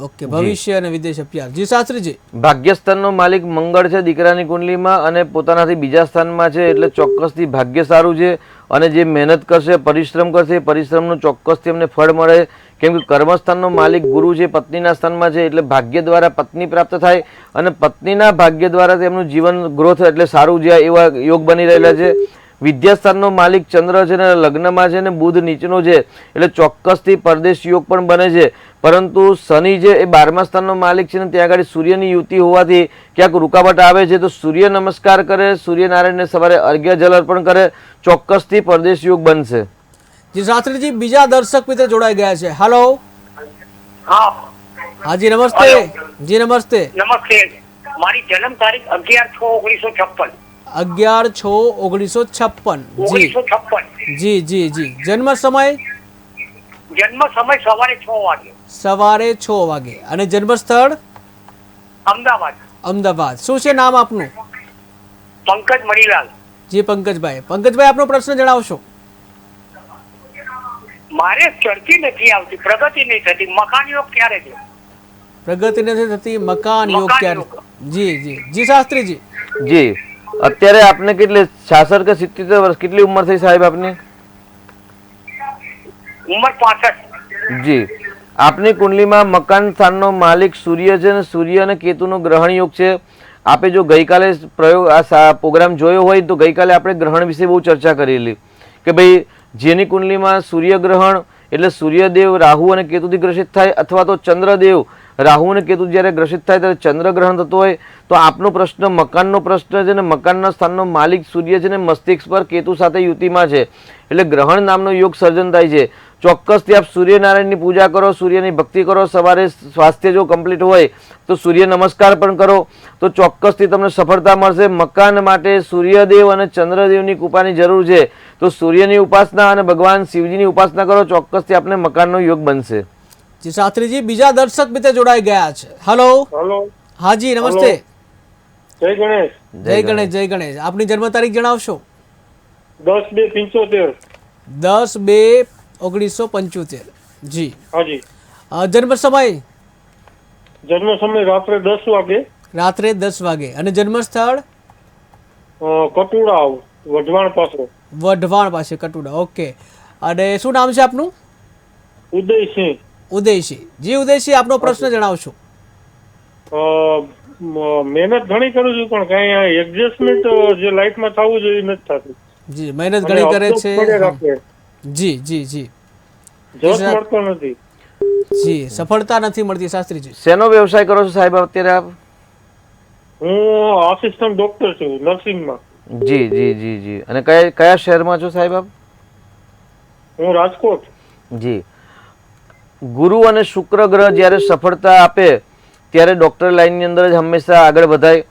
ઓકે, ભવિષ્ય અને વિદેશ અભ્યાસ. જી શાસ્ત્રીજી. ભાગ્યસ્થાનનો માલિક મંગળ છે દીકરાની કુંડલીમાં અને પોતાનાથી બીજા સ્થાનમાં છે. એટલે ચોક્કસથી ભાગ્ય સારું છે અને જે મહેનત કરશે, પરિશ્રમ કરશે, પરિશ્રમનું ચોક્કસથી એમને ફળ મળે. કેમ કે કર્મસ્થાનનો માલિક ગુરુ છે પત્નીના સ્થાનમાં છે. એટલે ભાગ્ય દ્વારા પત્ની પ્રાપ્ત થાય અને પત્નીના ભાગ્ય દ્વારા તેમનું જીવન ગ્રોથ એટલે સારું જાય એવા યોગ બની રહેલા છે. વિદ્યાસ્થાનનો માલિક ચંદ્ર છે ને લગ્નમાં છે ને બુધ નીચનો છે. એટલે ચોક્કસથી પરદેશ યોગ પણ બને છે. પરંતુ શનિ છે એ 12મા સ્થાનનો માલિક છે ને ત્યાં આગળ સૂર્યની યુતિ હોવાથી ક્યાંક રૂકાવટ આવે છે. તો સૂર્ય નમસ્કાર કરે, સૂર્યનારાયણને સવારે અર્ઘ્ય જલ અર્પણ કરે, ચોક્કસથી પરદેશ યોગ બનશે. જી શાસ્ત્રીજી, બીજા દર્શક મિત્ર જોડાઈ ગયા છે. હેલો. હા. હાજી નમસ્તે. જી નમસ્તે. નમસ્તે. મારી જન્મ તારીખ 11/6/1956. 11/6/1956. જી 1956. જી જી જી. જન્મ સમય જન્મ સમય સવારે 6 વાગે. સવારે 6 વાગે. અને જન્મ સ્થળ અમદાવાદ. અમદાવાદ. શું છે નામ આપનું? પંકજ મણીલાલ. જી પંકજભાઈ. પંકજભાઈ આપનો પ્રશ્ન જણાવશો. મારે ચડતી નથી આવતી, પ્રગતિ નહીં થતી. મકાન યોગ ક્યારે છે? પ્રગતિ નથી થતી, મકાન યોગ મકાન ક્યારે? યોગ. જી જી જી શાસ્ત્રીજી. જી અત્યારે આપને કેટલી 66 કે 77 વર્ષ કેટલી ઉંમર થઈ સાહેબ આપની? ઉંમર 65. જી આપની કુંડલીમાં મકાન સ્થાનનો માલિક સૂર્ય છે અને સૂર્ય અને કેતુનો ગ્રહણ યોગ છે. આપે જો ગઈકાલે પ્રોગ્રામ જોયો હોય તો ગઈકાલે આપણે ગ્રહણ વિશે બહુ ચર્ચા કરેલી કે ભાઈ જેની કુંડલીમાં સૂર્યગ્રહણ એટલે સૂર્યદેવ રાહુ અને કેતુથી ગ્રસિત થાય અથવા તો ચંદ્રદેવ રાહુ અને કેતુ જ્યારે ગ્રસિત થાય ત્યારે ચંદ્રગ્રહણ થતો હોય તો આપનો પ્રશ્ન મકાનનો પ્રશ્ન છે ને મકાનના સ્થાનનો માલિક સૂર્ય છે ને મસ્તિષ્ક પર કેતુ સાથે યુતિમાં છે એટલે ગ્રહણ નામનો યોગ સર્જન થાય છે. ચોક્કસથી આપ સૂર્યનારાયણની પૂજા કરો, સૂર્યની ભક્તિ કરો. સવારે સ્વાસ્થ્ય જો કમ્પ્લીટ હોય તો સૂર્ય નમસ્કાર પણ કરો તો ચોક્કસથી તમને સફળતા મળશે. મકાન માટે સૂર્યદેવ અને ચંદ્રદેવની કૃપાની જરૂર છે તો સૂર્યની ઉપાસના અને ભગવાન શિવજીની ઉપાસના કરો. ચોક્કસથી આપને મકાનનો યોગ બનશે. જી શાસ્ત્રીજી બીજા દર્શક મિત્ર જોડાઈ ગયા છે. હેલો. હેલો. હાજી નમસ્તે. જય ગણેશ. જય ગણેશ. જય ગણેશ. આપની જન્મ તારીખ જણાવશો. 10/2/75. 10/2/1975. જી હાજી. જન્મ સમય જન્મ સમય રાત્રે 10 વાગે. રાત્રે 10 વાગે. અને જન્મ સ્થળ કટુડા વઢવાણ પાસે. વઢવાણ પાસે કટુડા. ઓકે. અને શું નામ છે આપનું? ઉદયસિંહ. ઉદયસિંહ. જી ઉદયસિંહ આપનો પ્રશ્ન જણાવશો. મહેનત ઘણી કરું છું પણ કઈ એડજસ્ટમેન્ટ જે લાઈફમાં થવું જોઈએ નથી થતું. જી મહેનત ઘણી કરે છે. જી જી જી. જોશ મળતો નથી. જી સફળતા નથી મળતી શાસ્ત્રીજી. શેનો વ્યવસાય કરો છો સાહેબ અત્યારે આપ? હું આસિસ્ટન્ટ ડોક્ટર છું નર્સિંગમાં. જી જી જી જી. અને કયા શહેરમાં છો સાહેબ આપ? હું રાજકોટ. જી. ગુરુ અને શુક્ર ગ્રહ જ્યારે સફળતા આપે ત્યારે ડોક્ટર લાઇનની અંદર જ હંમેશા આગળ વધાય.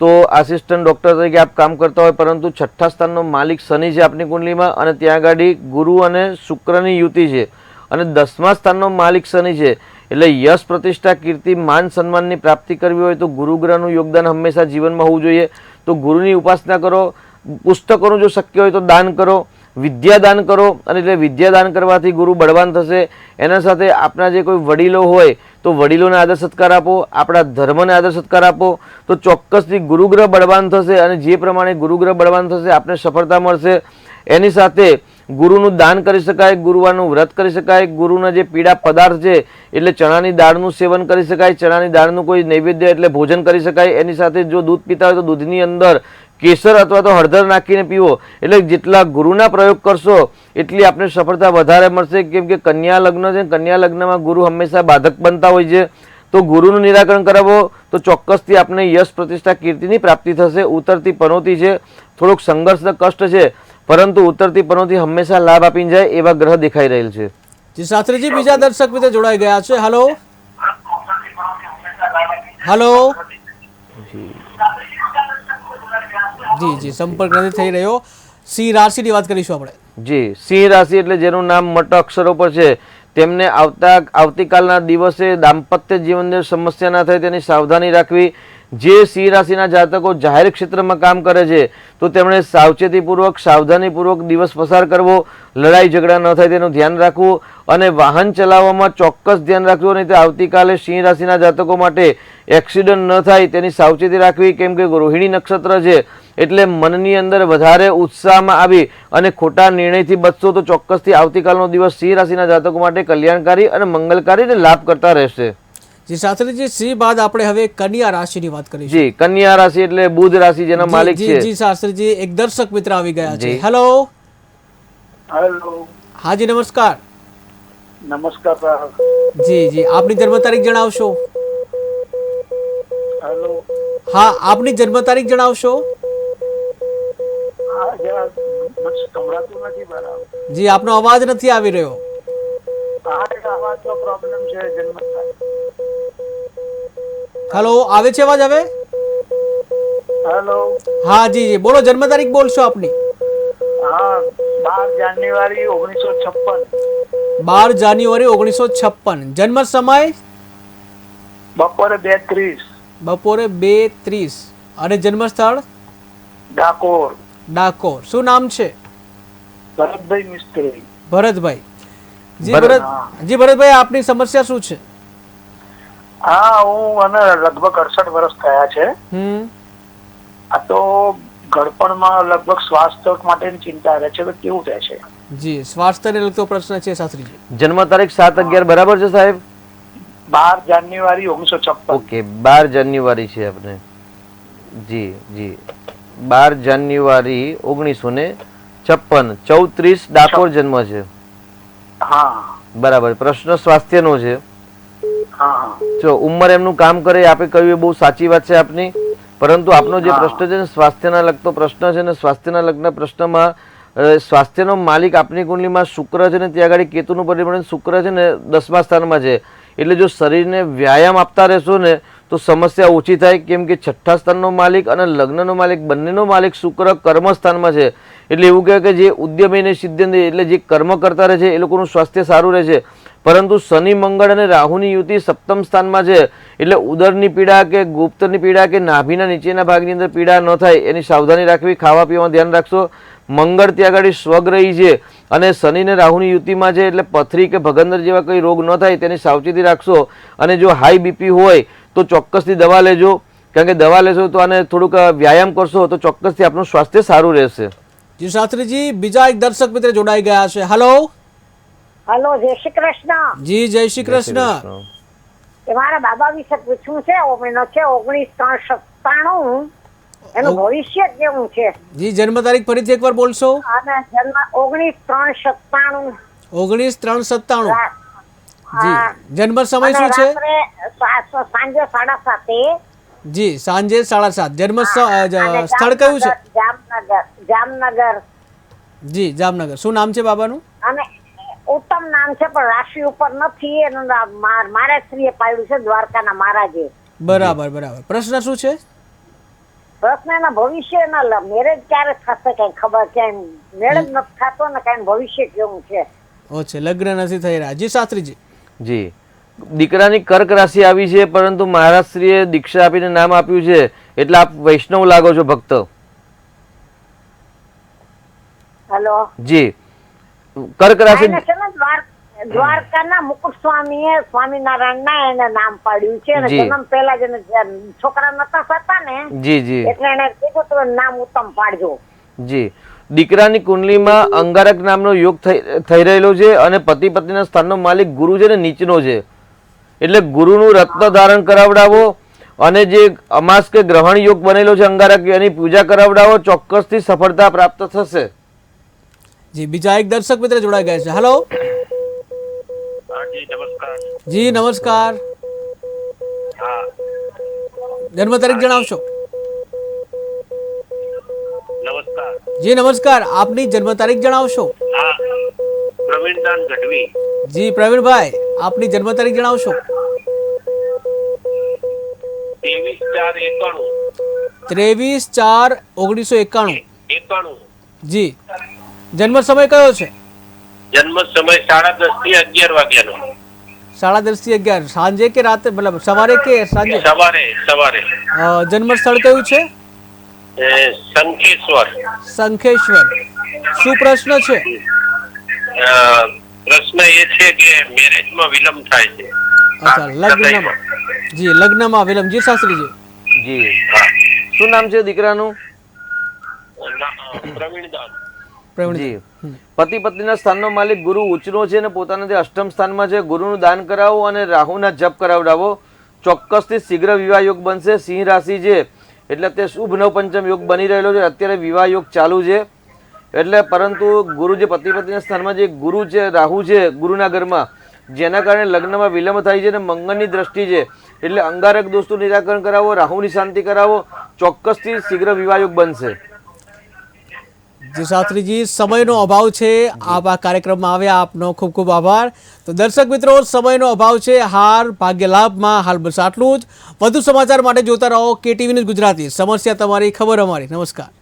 તો આસિસ્ટન્ટ ડોક્ટર તરીકે આપ કામ કરતા હોય પરંતુ 6ઠ્ઠા સ્થાનનો માલિક શનિ છે આપની કુંડલીમાં અને ત્યાં આગળ ગુરુ અને શુક્રની યુતિ છે અને 10મા સ્થાનનો માલિક શનિ છે એટલે યશ પ્રતિષ્ઠા કીર્તિ માન સન્માનની પ્રાપ્તિ કરવી હોય તો ગુરુ ગ્રહનું યોગદાન હંમેશા જીવનમાં હોવું જોઈએ. તો ગુરુની ઉપાસના કરો, પુસ્તકોનું જો શક્ય હોય તો દાન કરો, વિદ્યાદાન કરો અને એટલે વિદ્યાદાન કરવાથી ગુરુ બળવાન થશે. એના સાથે આપણા જે કોઈ વડીલો હોય તો વડીલોને આદર સત્કાર આપો, આપણા ધર્મને આદર સત્કાર આપો તો ચોક્કસથી ગુરુગ્રહ બળવાન થશે અને જે પ્રમાણે ગુરુગ્રહ બળવાન થશે આપને સફળતા મળશે. એની સાથે ગુરુનું દાન કરી શકાય, ગુરુવારનું વ્રત કરી શકાય, ગુરુના જે પીળા પદાર્થ છે એટલે ચણાની દાળનું સેવન કરી શકાય, ચણાની દાળનું કોઈ નૈવેદ્ય એટલે ભોજન કરી શકાય. એની સાથે જો દૂધ પીતા હોય તો દૂધની અંદર કેસર અથવા તો હળદર નાખીને પીવો એટલે જેટલા ગુરુના પ્રયોગ કરશો એટલી આપને સફળતા વધારે મળશે. કેમ કે કન્યા લગ્ન છે, કન્યા લગ્નમાં ગુરુ હંમેશા બાધક બનતા હોય છે તો ગુરુનું નિરાકરણ કરાવો તો ચોક્કસથી આપને યશ પ્રતિષ્ઠા કીર્તિની પ્રાપ્તિ થશે. ઉતરતી પનોતી છે, થોડોક સંઘર્ષ કષ્ટ છે પરંતુ ઉતરતી પનોતી હંમેશા લાભ આપીને જાય એવા ગ્રહ દેખાઈ રહેલ છે. જી શાસ્ત્રીજી બીજા દર્શક મિત્ર જોડાઈ ગયા છે. હેલો. હેલો. જી જી સંપર્ક નથી થઈ રહ્યો. સિંહ રાશિની વાત કરીશું આપણે. જી સિંહ રાશિ એટલે જેનું નામ મટ અક્ષરો પર છે તેમને આવતીકાલના દિવસે દાંપત્ય જીવનની સમસ્યા ના થાય તેની સાવધાની રાખવી. જે સિંહ રાશિના જાતકો જાહેર ક્ષેત્રમાં કામ કરે છે તો તેમણે સાવચેતીપૂર્વક સાવધાનીપૂર્વક દિવસ પસાર કરવો, લડાઈ ઝઘડા ન થાય તેનું ધ્યાન રાખવું અને વાહન ચલાવવામાં ચોક્કસ ધ્યાન રાખવું. નહીં તો આવતીકાલે સિંહ રાશિના જાતકો માટે એક્સિડન્ટ ન થાય તેની સાવચેતી રાખવી. કેમ કે રોહિણી નક્ષત્ર છે એટલે મનની અંદર વધારે ઉત્સાહમાં આવી અને ખોટા નિર્ણયથી બચશો તો ચોક્કસથી આવતીકાલનો દિવસ સિંહ રાશિના જાતકો માટે કલ્યાણકારી અને મંગલકારી અને લાભ કરતા રહેશે. જી શાસ્ત્રીજી સિંહ બાદ આપણે હવે કન્યા રાશિની વાત કરીશું. જી કન્યા રાશિ એટલે બુધ રાશિ જેના માલિક છે. જી શાસ્ત્રીજી એક દર્શક મિત્ર આવી ગયા છે. હેલો. હેલો. હાજી નમસ્કાર. નમસ્કાર. જી જી આપની જન્મ તારીખ જણાવશો. હેલો. હા આપની જન્મ તારીખ જણાવશો. જી આપનો અવાજ નથી આવી રહ્યો. હેલો, આવે છે અવાજ હવે? હેલો, હા જી જી, બોલો, જન્મ તારીખ બોલશો આપની? હા, 12 જાન્યુઆરી 1956, 12 જાન્યુઆરી 1956. જન્મ સમય? બપોરે 2:30, બપોરે 2:30. અને જન્મ સ્થળ? ડાકોર. ડાકોર. શું નામ છે? ભરતભાઈ મિસ્ત્રી. ભરતભાઈ. જી ભરત, ભરત, જી ભરતભાઈ, આપની સમસ્યા શું છે? હા, હું અને લગભગ 68 વર્ષ થયા છે. આ તો ઘડપણમાં લગભગ શ્વાસ તક માટેની ચિંતા રહે છે, તો કેવું રહે છે? જી, સ્વાસ્થ્યને લગતો પ્રશ્ન છે શાસ્ત્રીજી. જન્મ તારીખ 7/11 બરાબર છે સાહેબ? 12 જાન્યુઆરી 1956. ઓકે, 12 જાન્યુઆરી છે આપણે. જી જી, 12 જાન્યુઆરી 1956, 34 ડાકોર જન્મ છે. હા બરાબર. પ્રશ્ન સ્વાસ્થ્યનો છે. હા. જો ઉંમર એમનું કામ કરે, આપે કહ્યું એ બહુ સાચી વાત છે આપની, પરંતુ આપનો જે પ્રશ્ન છે ને સ્વાસ્થ્યના લગતો પ્રશ્ન છે ને, સ્વાસ્થ્યના લગ્ન પ્રશ્નમાં સ્વાસ્થ્યનો માલિક આપની કુંડલીમાં શુક્ર છે ને, ત્યાં આગળ કેતુનું પરિબળ શુક્ર છે ને 10મા સ્થાનમાં છે. એટલે જો શરીરને વ્યાયામ આપતા રહેશો ને તો સમસ્યા ઓછી થાય, કેમ કે 6ઠ્ઠા સ્થાનનો માલિક અને લગ્નનો માલિક બંનેનો માલિક શુક્ર કર્મસ્થાનમાં છે. એટલે એવું કહેવાય કે જે ઉદ્યમી ને સિદ્ધેન્દ્રિય એટલે જે કર્મ કરતા રહે છે એ લોકોનું સ્વાસ્થ્ય સારું રહે છે. પરંતુ શનિ મંગળ અને રાહુની યુતિ 7મ સ્થાનમાં છે, એટલે ઉદરની પીડા કે ગુપ્તની પીડા કે નાભીના નીચેના ભાગની અંદર પીડા ન થાય એની સાવધાની રાખવી. ખાવા પીવામાં ધ્યાન રાખશો. મંગળ ત્યાં આગળ સ્વગ્રહી છે અને શનિ ને રાહુની યુતિમાં છે, એટલે પથરી કે ભગંદર જેવા કોઈ રોગ ન થાય તેની સાવચેતી રાખશો. અને જો હાઈ બીપી હોય તો ચોક્કસથી દવા લેજો, કારણ કે દવા લેશો તો આને થોડુંક વ્યાયામ કરશો તો ચોક્કસથી આપનું સ્વાસ્થ્ય સારું રહેશે. જી શાસ્ત્રીજી, બીજા એક દર્શક મિત્ર જોડાઈ ગયા છે. હેલો. હેલો, જય શ્રી કૃષ્ણ. જી જય શ્રી કૃષ્ણ. એ મારા બાબા વિશે પૂછવું છે. મહિનો છે 1997. એનું ભવિષ્ય કેવું છે? જી, જન્મ તારીખ ફરીથી એકવાર બોલશો? અને જન્મ 1997. 1997. જી, જન્મ સમય શું છે? સાંજે 7:30. જી, સાંજે 7:30. જન્મ સ્થળ કયું છે? જામનગર. જી, જામનગર. શું નામ છે બાબાનું? અને ઉત્તમ નામ છે, પણ રાશિ ઉપર નથી. એનું મારા શ્રીએ પાડ્યું છે, દ્વારકાના મહારાજે. બરાબર બરાબર. પ્રશ્ન શું છે? પ્રશ્ન એના ભવિષ્યના મેરેજ ક્યારે થશે કઈ ખબર? ક્યાંય મેરેજ નથી થતો ને કઈ ભવિષ્ય કેવું છે? ઓછે લગ્ન નથી થઈ રહ્યા. જી શાસ્ત્રીજી. જી, દીકરાની કર્ક રાશિ આવી છે, પરંતુ મહારાજશ્રીએ દીક્ષા આપીને નામ આપ્યું છે, એટલે આપ વૈષ્ણવ લાગો છો, ભક્ત. હેલો. જી, કર્ક રાશિ. દ્વારકાના મુકુટ સ્વામીએ સ્વામિનારાયણના એને નામ પાડ્યું છે, અને જન્મ પહેલા જ છોકરા નતા થતા ને, જી જી, એટલે એને કીધું તો નામ ઉત્તમ પાડજો. જી, દીકરાની કુંડલીમાં અંગારક નામનો યોગ થઈ રહેલો છે, અને પતિ પત્નીના સ્થાનનો માલિક ગુરુ છે ને નીચનો છે, એટલે ગુરુનું રત્ન ધારણ કરાવડાવો. અને જે અમાસ કે ગ્રહણ યોગ બનેલો છે અંગારક, એની પૂજા કરાવડાવો, ચોક્કસથી સફળતા પ્રાપ્ત થશે. જી, બીજા એક દર્શક મિત્ર જોડાઈ ગયા છે. હેલો. જી નમસ્કાર. જન્મ તારીખ જણાવશો? નમસ્કાર. જી નમસ્કાર. આપની જન્મ તારીખ જણાવશો? પ્રવીણદાન ગઢવી. જી પ્રવીણભાઈ, આપની જન્મ તારીખ જણાવશો? 23/4/1991. જી, જન્મ સમય કયો છે? જન્મ સમય 10:30 થી 11 વાગ્યાનો. 10:30 થી 11. સાંજે કે રાતે, મતલબ સવારે કે સાંજે? સવારે. જન્મ સ્થળ કયું છે? શંખેશ્વર. શંખેશ્વર. શું પ્રશ્ન છે? પ્રશ્ન એ છે કે મેરેજમાં વિલંબ થાય છે. અચ્છા, લગ્નમાં. જી, લગ્નમાં વિલંબ. જી શાસ્ત્રીજી. જી, શું નામ છે દીકરાનું? પ્રવીણદાન. જી, પતિ પત્નીના સ્થાનનો માલિક ગુરુ ઉચ્ચનો છે અને પોતાના જે 8મ સ્થાનમાં છે. ગુરુનું દાન કરાવો અને રાહુના જપ કરાવડાવો, ચોક્કસથી શીઘ્ર વિવાહ યોગ બનશે. સિંહ રાશિ છે એટલે તે શુભ નવપંચમ યોગ બની રહેલો છે. અત્યારે વિવાહ યોગ ચાલુ છે, એટલે પરંતુ ગુરુ જે પતિ પત્નીના સ્થાનમાં જે ગુરુ છે, રાહુ છે ગુરુના ઘરમાં, જેના કારણે લગ્નમાં વિલંબ થાય છે અને મંગળની દ્રષ્ટિ છે, એટલે અંગારક દોષનું નિરાકરણ કરાવો, રાહુની શાંતિ કરાવો, ચોક્કસથી શીઘ્ર વિવાહ યોગ બનશે. જી શાસ્ત્રીજી, સમયનો અભાવ છે, આપ આ કાર્યક્રમમાં આવ્યા, આપનો ખૂબ ખૂબ આભાર. તો દર્શક મિત્રો, સમયનો અભાવ છે, હાર ભાગ્ય લાભમાં હાલ બસ આટલું જ. વધુ સમાચાર માટે જોતા રહો KTV ન્યૂઝ ગુજરાતી. સમસ્યા તમારી, ખબર અમારી. નમસ્કાર.